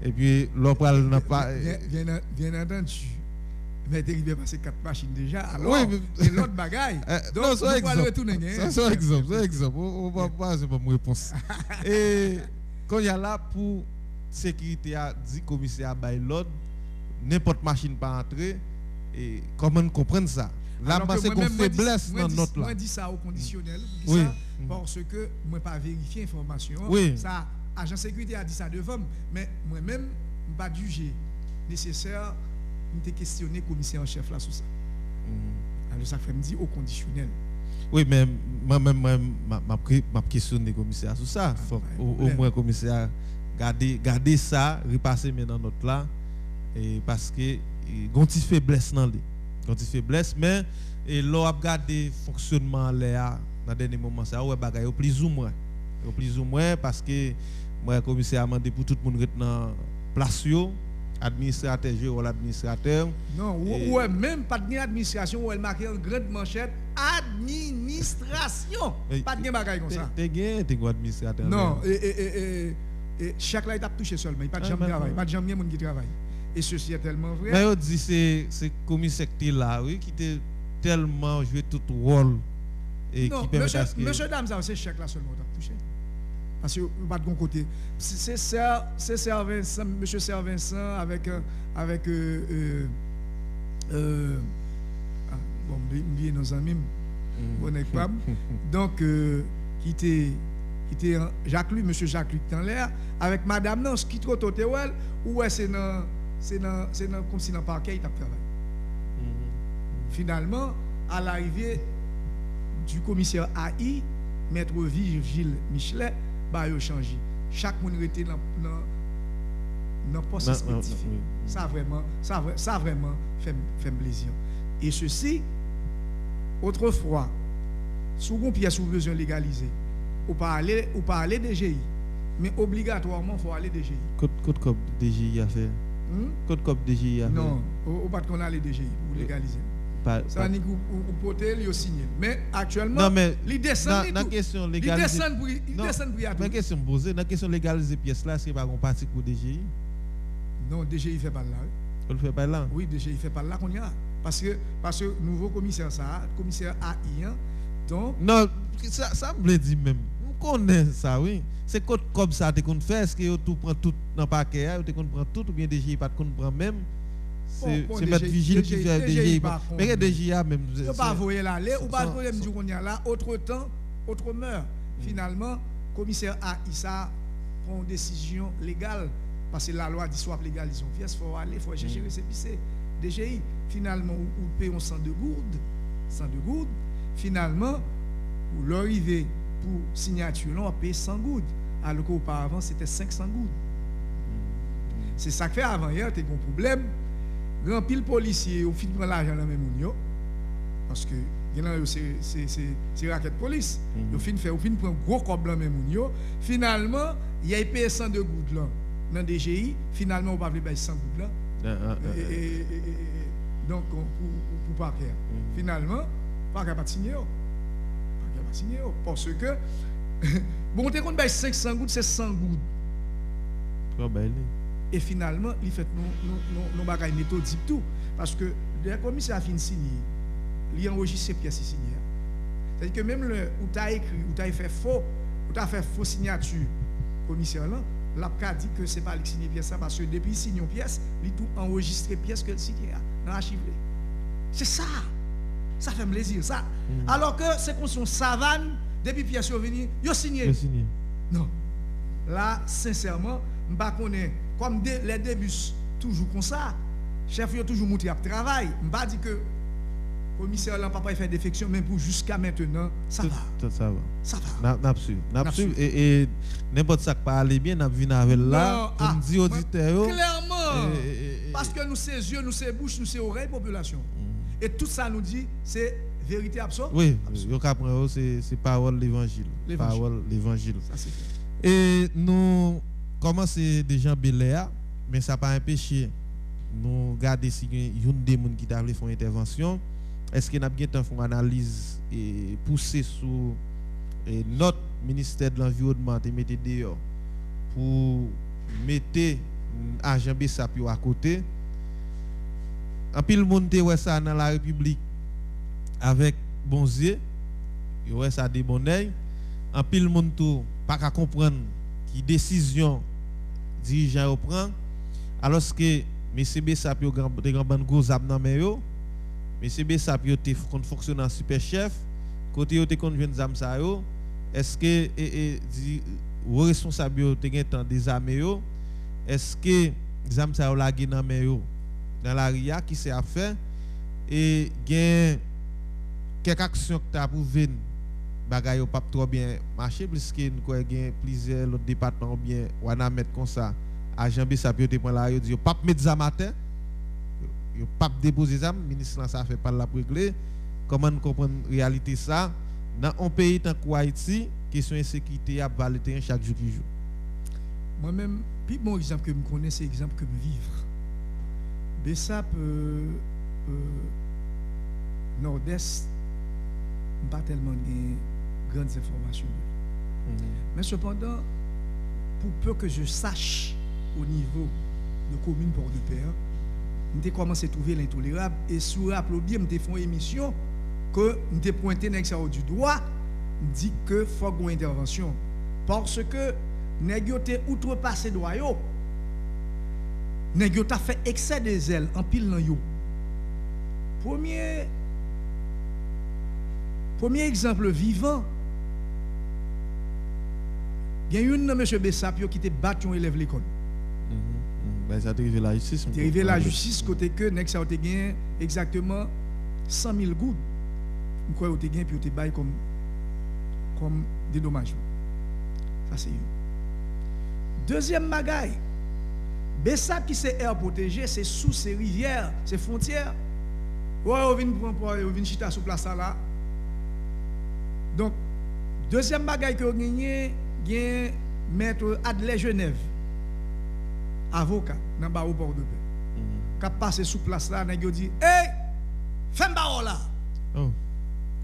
Et puis, l'opéra n'a pas. Bien entendu. Mais tu arrivé à passer 4 machines déjà. Alors, oui, c'est l'autre bagaille. Donc, non, c'est un exemple. C'est un exemple. On va pas, c'est pas mon réponse. Et quand il y a là, pour sécurité, a dit commissaire à l'ordre, n'importe machine pas entrer. Et comment comprendre ça? Là, c'est qu'on faiblesse dans notre là. Moi, je dis ça au conditionnel. Oui. Parce que moi, pas vérifier l'information. Oui. Ça. Agent de sécurité a dit ça devant, mais moi-même, je n'ai pas jugé nécessaire de questionner le commissaire en chef là sur ça. Alors ça fait me dire au conditionnel. Oui, mais moi-même, je questionne le commissaire sur ça. Au moins, le commissaire garder ça, repasser maintenant notre là, et parce que il y a une petite faiblesse dans lui. Une petite faiblesse, mais l'on a regardé le fonctionnement là, dans le dernier moment, ça a plus ou moins, parce que moi, le commissaire a demandé pour tout le monde dans place, administrateur, ou l'administrateur. Non, ou même pas de administration, où elle marque en grande manchette, administration. Pas de bagaille comme ça. T'es administrateur. Non, et chaque là, il a touché seulement, il n'y a pas de jambe de travail, pas de jambe de monde qui travaille. Et ceci est tellement vrai. Mais on dit c'est commissaire là, oui, qui était tellement joué tout rôle. Et non, qui permet monsieur, dame, ça, c'est chaque là seulement, tu as touché. Parce que pas de bon côté. C'est Serre-Vincent, monsieur Serre-Vincent avec bon, oubliez nos amis, bon pas. Donc qui était Jacques-Louis, monsieur Jacques-Louis dans l'air avec madame non, qui trop totéwel ou c'est dans comme si dans parquet il t'a travaillé. finalement, à l'arrivée du commissaire AI, maître Gilles Michelet, bah, il a changé. Chaque monde était dans poste spécifique. Ça vraiment fait plaisir. Et ceci, autrefois, sous une pièce ou besoin légaliser, ou parler DGI, mais obligatoirement il faut aller DGI. Code cop DGI a fait. Code cop DGI a fait. Non, ou pas qu'on a les DGI pour légaliser. Ça ni ou poter il signé. Mais actuellement, non mais il descend dans question légaliser. Il descend pour y mais question posée, dans question légaliser pièce là, c'est pas qu'on parti pour DGI. Non, DGI fait pas là. On le fait pas là. Oui, DGI fait pas là qu'on y a. Parce que nouveau commissaire ça, commissaire AI, donc non, ça me dire même. On connaît ça, oui. C'est comme ça tu qu'on fait, est-ce que tout prend tout dans paquet, tu qu'on prend tout ou bien DGI pas qu'on prend même. C'est mettre vigile qui fait DGI. Mais DGI a même. Tu pas voyer l'aller ou pas voyer me dire qu'on y a là autre temps, autre meurt. Finalement, commissaire AI ça prend une décision légale parce que la loi dit soit légalisation pièce, faut aller, faut chercher récépissé. DGI finalement ou paye 100 de gourdes, finalement pour l'arrivée pour signature on paye 100 gourdes alors qu'auparavant c'était 500 gourdes. C'est ça que fait avant hier t'es un problème. Grand pile policier au fin prend l'argent dans même moun yo parce que c'est raquette police. Au fin prend gros cob dans même moun yo. Finalement, il y a payé 100 de gouttes là dans DGI, finalement on pas veut payer 100 gouttes là. Donc pour parquet. Finalement, parquet pas signé. Parquet pas signé parce que bon t'es qu'on paye 500 gouttes, c'est 100 gouttes. Trop belle. Et finalement, il fait nos bagages méthodiques tout. Parce que le commissaire a fini signer, il enregistre ses pièces signées. C'est-à-dire que même où tu as écrit, où tu as fait faux signature, commissaire là, l'APCA dit que ce n'est pas lui signer pièce parce que depuis qu'il signe une pièce, il tout enregistré pièce que le signe dans l'archive. C'est ça. Ça fait plaisir, ça. Alors que c'est comme son savane, depuis pièce est venue, il a signé. Non. Là, sincèrement, je ne sais pas comme les débuts toujours comme ça, chef a toujours montré à travail. Je ne pas dire que le commissaire n'a pas fait défection, mais pour jusqu'à maintenant, ça va. Ça va. N'absolu. Et n'importe ça qui parle bien, n'a vu avec là, pour nous dire auditeurs. Clairement. Parce que nous, ses yeux, nous, ses bouches, nous, ses oreilles, population. Et tout ça nous dit, c'est vérité absolue. Oui, c'est parole l'évangile. Parole l'évangile. Ça, c'est clair. Et nous commençons déjà Béléa, mais ça n'a pas empêché nous garder si il y a des gens qui ont fait une intervention. Est-ce qu'il y a bien temps une analyse et pousser sur notre ministère de l'Environnement et mettre dehors pour mettre agent BESAP à côté? En pile monde ouais ça dans la République avec bon yeux, ouais ça des bon oeil. En pile monde tout pas qu'à comprendre qui décision dirigeant prend alors que monsieur BESAP yo grand gros zab nan men yo monsieur BESAP yo te fonctionne en super chef côté yo te kon jeune zam sa yo est-ce que responsable yo te gen temps désarmer yo est-ce que zam sa yo la gen nan men yo dans la ria qui c'est à faire et gen quelques actions que tu as pour venir bagay pas trop bien marché puisque nous avons plusieurs autres départements bien on a mettre comme ça agent BESAP te prend là yo dit pas mettre ça matin yo pas déposer ça ministre ça fait pas la pour régler comment nous comprendre réalité ça dans un pays tant qu'Haïti question insécurité a valer chaque jour qui joue. Moi même puis bon exemple que je connais c'est exemple que je vivre BESAP nord-est pas tellement de grandes informations. Mais cependant, pour peu que je sache au niveau de commune Port-de-Paix, j'ai commencé à trouver l'intolérable et sous rappel bien, j'ai fait une émission que j'ai pointé du doigt, dit que faut une intervention parce que nèg yo te outrepassé droit yo. Nèg yo ta fait excès de zèle en pile nan yo. Premier exemple vivant, il y a une M. BESAP qui te battu un élève l'école. Ça arrivé la justice. C'est arrivé la justice côté que nek ça a gagné exactement 100 000 gouttes. Quoi, vous avez gagné, puis vous avez baillé comme dédommagement. Ça, c'est une. Deuxième bagaille, Bessap qui c'est air protégé, c'est sous ces rivières, ces frontières. Ouais, on vient chita sous place là. Donc, deuxième bagaille que vous gagnez, gagne maître Adlai Genève, avocat, dans le port de paix. Qui a passé sous place là, il dit hey, fais un là. Oh.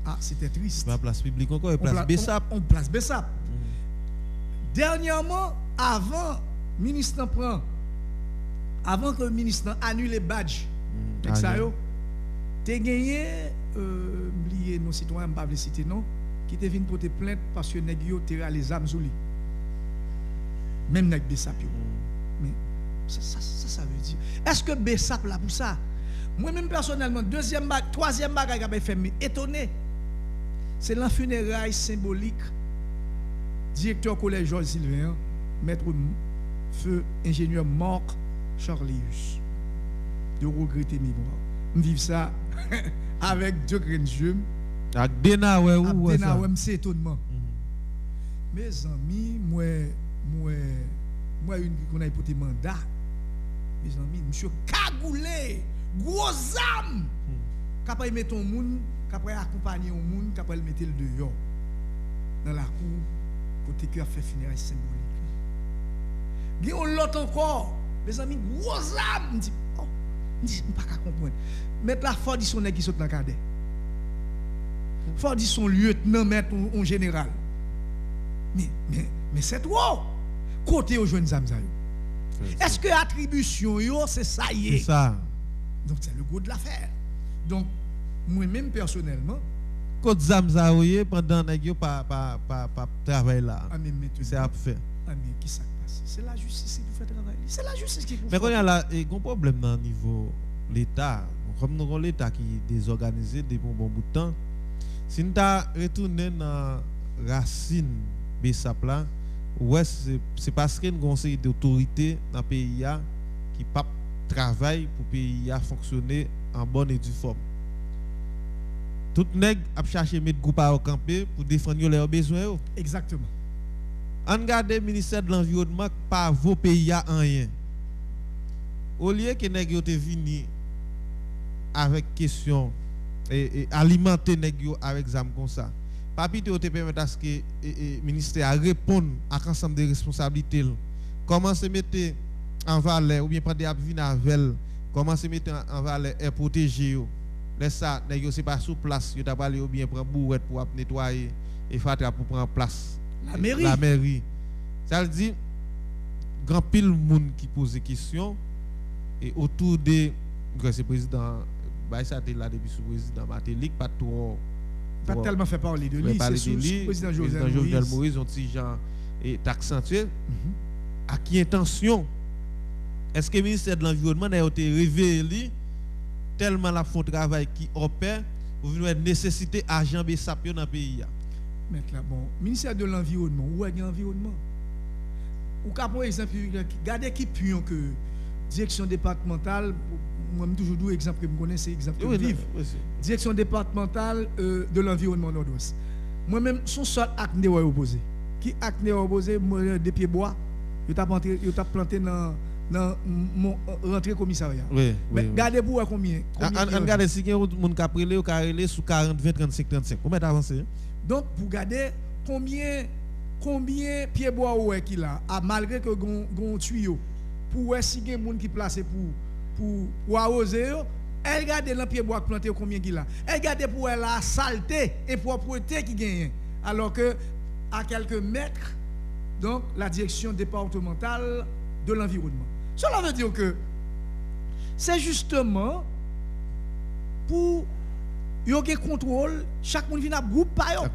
Ah, c'était triste. La place publique encore, et place Bessap. On place Bessap. Dernièrement, avant que le ministre annule les badges, tu as gagné, oublié nos citoyens, je ne vais pas les citer, non, qui te venu porter plainte parce que nèg yo tiré les âmes sous lui. Même nèg Bessap yo. Mais ça veut dire. Est-ce que Bessap là pour ça? Moi-même personnellement, troisième bagage qui a fait étonné. C'est l'en funérailles symbolique directeur collège Georges Sylvain, maître feu ingénieur Marc Charlius. De regretter mémoire. Je vis ça avec deux grains de jeu. Avec Dena, ouais, ou Dena, ouais, c'est étonnement. Mes amis, moi, une qu'on a porté mandat. Mes amis, monsieur cagoulé, gros âme. Capable mettre ton monde, capable accompagner un monde, capable mettre le dehors dans la cour côté qui a fait funérailles symbolique. Il y a l'autre encore, mes amis, gros âme. Je dis pas qu'à comprendre. Mettre la force de son nèg qui saute dans le cadet. Faut dire son lieutenant, maître ou général. Mais c'est trop. Côté aux jeunes Zamza. Est-ce que l'attribution, c'est ça y est? C'est ça. Donc c'est le goût de l'affaire. Donc, moi-même personnellement. Côté Zamza, pendant que pas travail là. C'est à faire. Ah, mais qui ça passe? C'est la justice qui fait travailler. C'est la justice qui fait. Mais quand il y a un problème dans le niveau de l'État, comme nous avons l'État qui est désorganisé depuis un bon bout de temps, si nous retournons dans la racine Bessap là, ouais, c'est parce qu'il y a une conseil d'autorité dans le pays qui ne travaille pour que le pays fonctionner en bonne et due forme. Tout le monde a cherché à mettre groupe à camper pour défendre leurs besoins. Exactement. On regarde le ministère de l'Environnement par vos pays à rien. Au lieu que nèg yo te vini avec question et alimenter nèg yo avec zam comme ça. Papi te permettre à ce que le ministère répondre à l'ensemble des responsabilités. Comment se mettre en valeur ou bien prendre des venir avec comment se mettre en valeur et protéger yo. Laisse ça nèg yo c'est pas sous place, yo t'a parlé ou bien prendre bourrette pour nettoyer et fatra pour prendre place. La mairie. Ça veut dire grand pile monde qui pose des questions et autour de le président ça était là depuis sous président Matélik pas trop pas tellement fait parler de lui, c'est sous président Jovenel Moïse ont petit gens et accentué à qui intention est-ce que le ministère de l'Environnement a été révélé tellement la font travail qui opère pour venir nécessiter agent Bessap dans le pays. Maintenant, bon, ministère de l'Environnement, où est l'environnement? Ou par exemple, regardez qui pion que direction départementale, moi je toujours dis exemple que je connais, c'est exemple vivre. Direction départementale de l'environnement nord-ouest. Moi-même, son seul acte est opposé. Qui acte est opposé, moi, des pieds bois, je t'ai planté dans mon rentrée commissariat. Mais regardez pour combien. Regardez si il y a des gens qui ont pris sous 40, 20, 35, 35. Comment avancé? Donc, pour regarder combien pieds bois ou est qu'il a, malgré que gon tuyau, pour si il y a des gens qui placent pour arroser, elle regarde dans pieds bois planté combien qu'il a. Elle regarde pour la saleté et propreté qui gagne. Alors que à quelques mètres, donc la direction départementale de l'environnement. Cela veut dire que c'est justement pour il y a un contrôle, chaque monde vient à groupe par eux.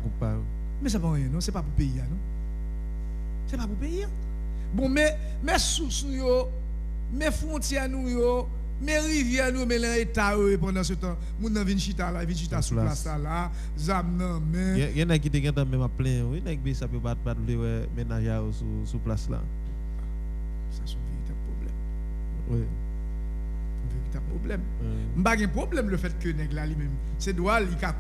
Mais ça pas rien, non, c'est pas pour payer, non. C'est pas pour payer. Bon, mais sources nous, mes frontières nous, mes rivières nous, mais l'État pendant ce temps, moun nan vinn chita sous place là, zam nan mais. Il y en a qui te gardent même à plein, oui, nèg ça peut pas vouloir ménager sous place là. Ça c'est un véritable problème. Oui. Un véritable problème. Pas un problème le fait que nèg là lui-même, c'est droit, il a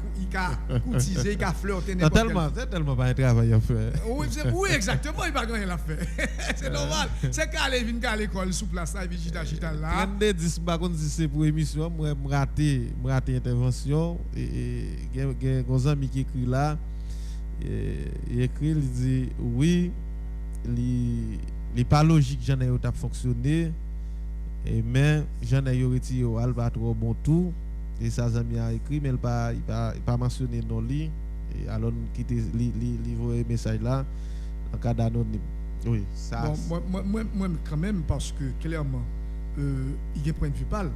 courtisé, il a flirté n'importe C'est tellement pas un travail à faire. Oui, exactement, il pas rien à faire. C'est normal. C'est qu'à aller venir à l'école sous place là, chita là. Quand des 10 par contre c'est pour émission, moi raté intervention et un ami qui écrit là, il écrit, il dit oui, il pas logique j'en ai t'a fonctionné. Mais j'en ai retiré al pas trop bon tout et ça ami a écrit mais il pas mentionné non li et alors quitter livrer message là en cas d'anonyme. Oui, ça bon, moi quand même parce que clairement il y a point de vue parle.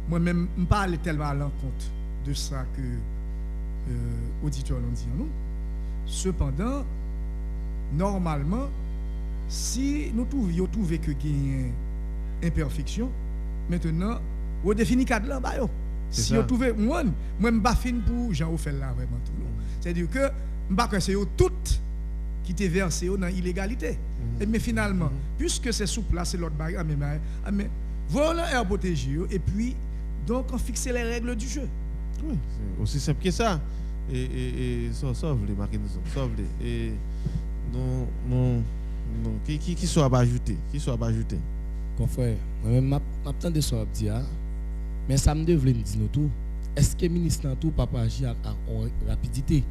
Moi même me parle tellement à l'encontre de ça que auditeurs l'ont dit non. Cependant normalement si nous trouver que gagne imperfection maintenant on définit cadre là ba yo si on trouve moi pas fin pour Jean Ophel là vraiment tout c'est-à-dire que m'pas que c'est toutes qui te versé dans illégalité et mais finalement puisque c'est sous place c'est l'autre bagarre mais voilà air protéger et puis donc on fixe les règles du jeu. Oui, c'est aussi simple que ça et sauve les Mackinson sauve les et non qui soit pas ajouté confrère, moi-même, m'attends de ça dire, mais ça me devrait me dire nous tout. Est-ce que le ministre n'a tout pas agir à rapidité?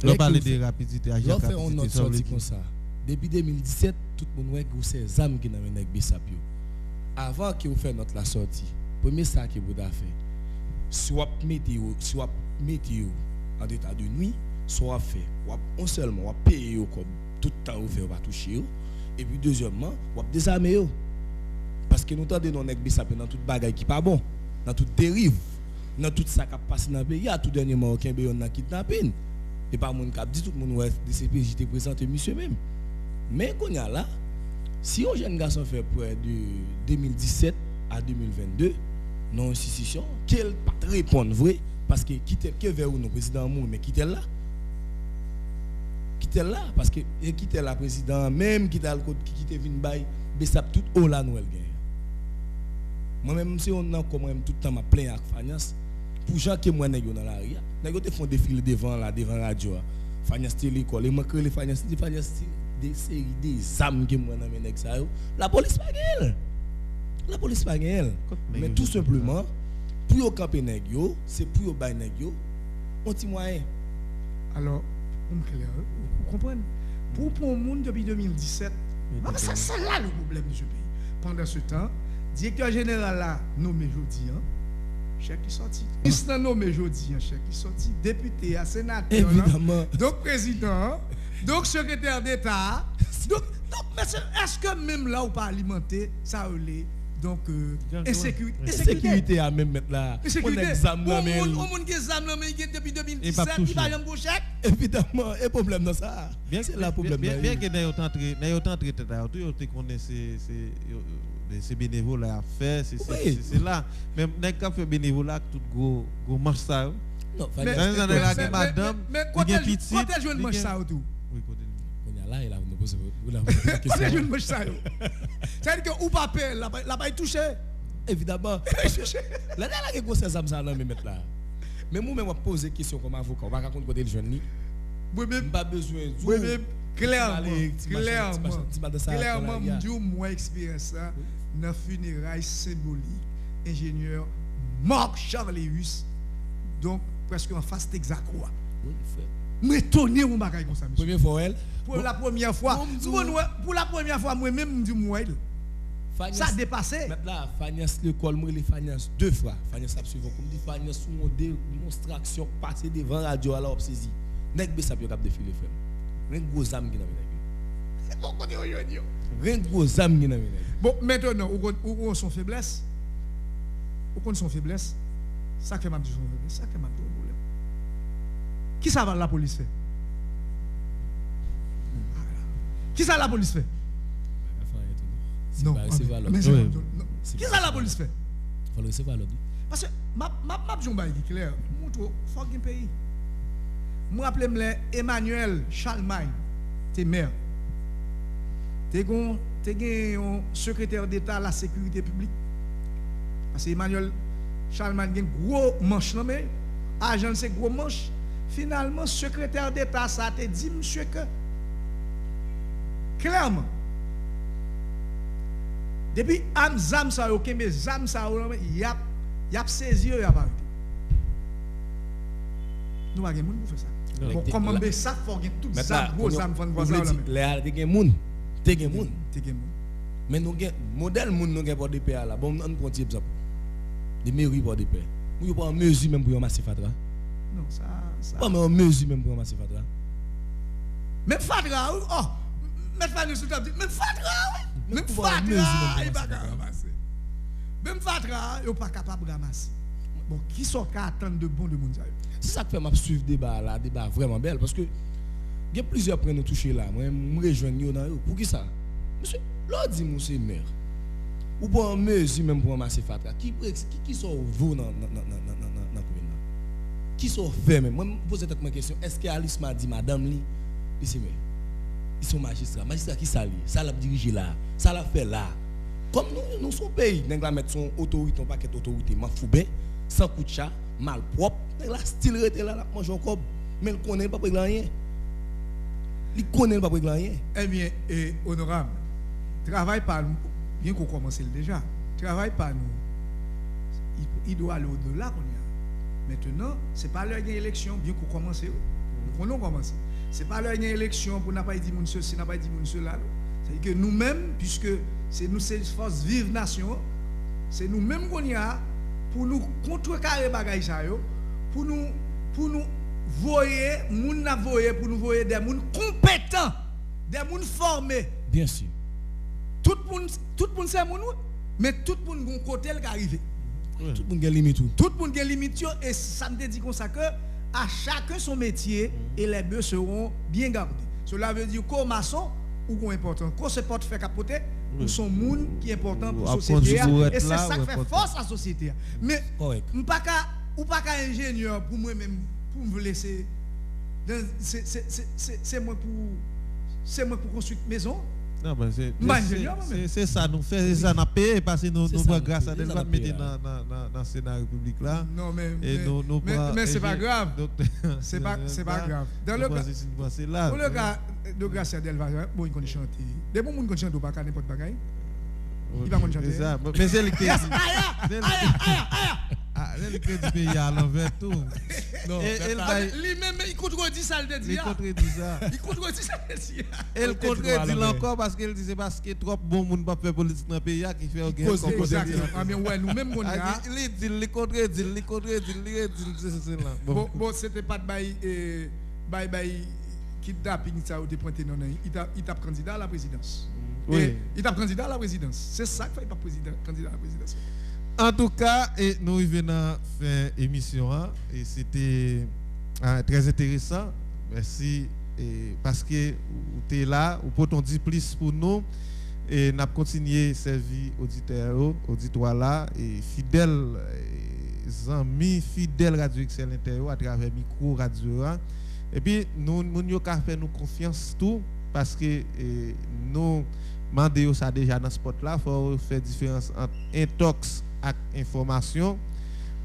On parle de rapidité, agir à rapidité. On fait une sortie comme ça. Depuis 2017, tout le monde voit que ces âmes qui n'ont pas avec Bessapio. Avant que vous fassiez notre sortie, premier ça que vous avez fait, soit météo en état de nuit, soit fait, on seulement payer comme tout le temps vous fait va toucher. Et puis deuxièmement, on va désarmer. Parce que nous entendons non nèg Bessapio dans toute bagaille qui pas bon, dans toute dérive, dans tout ça qui passe dans le pays, à tout dernièrement aucun béon n'a kidnapping. Et pas mon cap dit tout le monde ouais DCPJ te présenté monsieur même. Mais qu'on y a là, si un jeune garçon fait près de 2017 à 2022 dans institution, qu'elle pas répondre vrai parce que quitter que vers nous président mou mais quitter là parce que quitter la président même quitter le code qui quitter vinn bay Bessap tout haut là nous elle gagne. Moi même si on a comme tout le temps m'a plein avec Fagnas pour gens que moi nèg dans la rue nèg te font défiler devant radio Fagnas télé l'école et moi que les Fagnas des séries des âmes que moi dans nèg ça la police pas gagne mais tout simplement pour yo camper nèg yo c'est pour yo bay nèg yo on ti moyen. Alors vous comprenez pour le monde depuis 2017 c'est là le problème de ce pays. Pendant ce temps directeur général là nommé jodi chèque qui sorti ministre nommé jodi chèque qui sorti député à sénateur évidemment donc président donc secrétaire d'état donc mais est-ce que même là ou pas alimenter ça donc insécurité à même mettre là on exam là mais on monde qui exam là mais depuis 2017 il va jamais chèque évidemment et problème dans ça c'est là problème bien que d'ailleurs entré tout tu connais c'est bénévole à faire c'est là même nèg ka fait bénévole là tout gros marche ça non madame quand elle joue marche ça tout oui là il a nous poser la question c'est joue marche ça c'est-à-dire que ou pas payer la pas toucher évidemment là que gros ces âmes ça là me mettre là mais moi même poser question comme avocat on va raconter côté le jeune ni oui même pas besoin oui même clairement moi expérience ça dans funérailles symbolique ingénieur Marc Charleus donc presque en face exact quoi oui frère m'étonner mon bagage comme ça première fois elle pour la première fois moi même me dis moi ça dépassé maintenant Fagnas l'école moi les Fagnas deux fois Fagnas a suivi comme dit Fagnas sous une démonstration passer devant radio alors saisi nèg Bessap yo cap défiler frère rien gros âme qui dans rien gros âme qui dans bon maintenant où son faiblesse où son faiblesse ça que m'a dit ça que m'a dit problème qui ça va la police fait qui ça la police fait non qui ça la police fait faut le recevoir l'autre parce que m'a jon bail clair montre fucking pays moi appelle Emmanuel Charlemagne t'es maire t'es un secrétaire d'État à la sécurité publique Parce que Emmanuel Charlemagne a un gros manche, non mais agent c'est gros manche. Finalement, secrétaire d'État, ça te dit, monsieur, que clairement, depuis Amzam ça ok mais Zam ça y a saisi y a arrêté. Nous pas gen moun pour faire ça. Bon comment be ça faut gen tout ça gros Zam fond voir ça là. Les gen moun, te gen moun. Mais nous gen modèle moun nous gen pour DP là. Bon on prend exemple. Des mairies pour DP. Nous pas en mesure même pour Massif Fatra. Non ça. Pas en mesure même pour Massif Fatra. Même Fatra oh même Fatra sous table même Fatra même Fatra il pas ramasser. Même Fatra il pas capable de ramasser. Bon qui sont qu'à attendre de bon de monde ça. C'est ça que fait m'a suivre débat là, débat vraiment belle parce que il y a plusieurs points nous toucher là. Moi me rejoindre dans eux. Pour qui ça? Monsieur, l'autre dit mon c'est maire. Ou pas en mesure même pour ramasser Fatra. Qui sont vous dans commune là? Qui sont fait même? Moi me poser cette question, est-ce que Alice m'a dit madame li c'est maire? Ils sont magistrats qui ça li, ça l'a dirigé là, ça l'a fait là. Comme nous sommes pays, nous la mettre son autorité, un paquet d'autorité, m'a fou ben, sans coup de chat, mal propre, la style rete là, la mange encore, mais il connaît pas pour rien. Il connaît pas pour rien. Eh bien, honorable, travail par nous, bien qu'on commence déjà, travail par nous, il doit aller au-delà qu'on y a. Maintenant, c'est pas l'heure d'élection, bien qu'on commence, nous allons commencer. C'est pas leur élection pour n'a pas dit moun ceci, n'a pas dit moun cela. C'est que nous-mêmes, puisque c'est nous ces forces vives nation, c'est nous-mêmes qu'on y a pour nous contrecarrer bagay ça yo, pour nous voyer moun n'a voyer pour nous voyer des moun compétents, des moun formés. Bien sûr. Tout monde c'est moun, mais tout le monde gon côté qui arrivé. Tout le monde a limite tout. Tout le monde a limite et ça me dit comme ça que à chacun son métier et les bœufs seront bien gardés. Cela veut dire qu'au maçon ou important, qu'on se porte faire capoter ou son monde qui est important pour la société et c'est ça qui fait force à la société. Mais ou pas ingénieur pour moi même pour me laisser c'est moi pour construire une maison. Non, c'est ça, nous faisons, c'est ça, nous payons parce que nous grâce à Delva mettre dans le Sénat République là. Non, mais c'est pas grave. C'est pas grave. Dans le cas de grâce à Delva, bon, il connaît chanter. Des bons gens qui chantent, pas n'importe quoi. Il va chanter. C'est ça, mais c'est le cas. C'est le cas du pays à l'envers tout. Non, lui-même, il contredit ça, il dit. Il contredit ça. Elle contredit encore parce qu'elle dit c'est parce que trop bon monde pas faire politique dans le pays qui fait Ah mais ouais, nous-mêmes on a. Il contredit. Bon, c'était pas de bail kidnapping ça ou de pointer non, il tape candidat à la présidence. Oui. Il tape candidat à la présidence. C'est ça qu'il fait pas candidat à la présidence. En tout cas, nous venons faire émission et c'était très intéressant. Merci parce que vous êtes là, vous pouvez dire plus pour nous et nous continuer à servir auditoire là et fidèles amis, fidèles Radio XL Inter à travers micro radio et puis nous avons fait nous confiance tout parce que nous demandons ça déjà dans ce spot là, il faut faire différence entre intox et information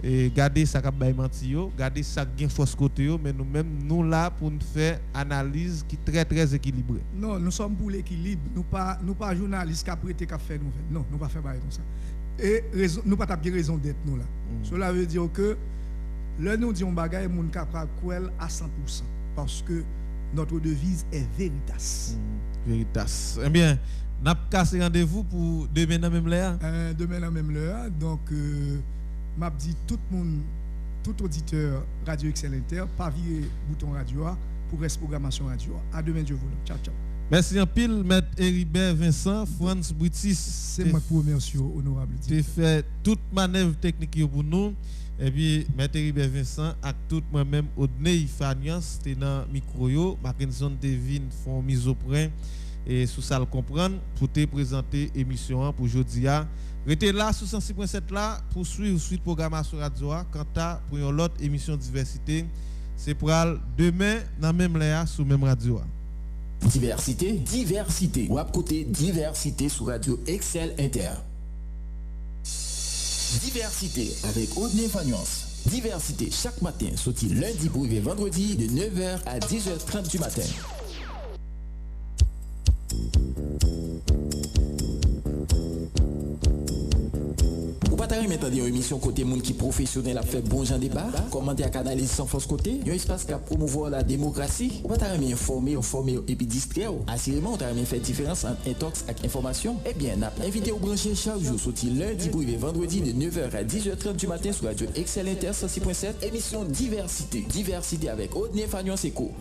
et garder ça qui est menti, garder ça qui est fausse côté, mais nous-mêmes nous là pour nous faire analyse qui est très très équilibrée. Non, nous sommes pour l'équilibre, nous pas journalistes qui prêté qu'à faire nouvelle. Non, nous pas faire bail comme ça. Et nous pas taper raison d'être nous là. Cela veut dire que là nous disons bagaille moun capable croire à 100% parce que notre devise est veritas. Veritas. Eh bien, n'a pas cassé rendez-vous pour demain dans même l'heure. Demain dans même l'heure. Donc m'a dit tout auditeur Radio XL Inter pas virer bouton radio pour reste programmation radio. À demain Dieu voulant. Ciao ciao. Merci en pile maître Héribert Vincent, France Boutis. C'est moi pour remercier honorable. Tu fait toute manœuvre technique pour nous. Et puis maître Héribert Vincent ak tout moi-même Odney Fanias t'es dans micro yo, Mackinson Devine font mise au point et sous ça le comprendre pour te présenter émission pour aujourd'hui. Restez là sur 106.7 là pour suivre suite programmation radio quant à pour une autre émission diversité, c'est pour demain dans même là sur même radio. Diversité. Ou à côté diversité sur Radio XL Inter. Diversité avec Audney Fanuance. Diversité chaque matin, sorti lundi pour arriver vendredi de 9h à 10h30 du matin. Ou pas t'arrêter maintenant une émission côté monde qui professionnel a fait bon genre débat, commenter à canaliser sans force côté, un espace qui a promouvoir la démocratie. Ou pas t'arrêter informer et puis distraire. Assurément, on t'arrêter faire différence entre intox et information. Eh bien, n'a invité au brancher chaque jour sorti lundi pour arriver vendredi de 9h à 10h30 du matin sur Radio Excel Inter 106.7, émission Diversité. Diversité avec Audney Fagnon Seco.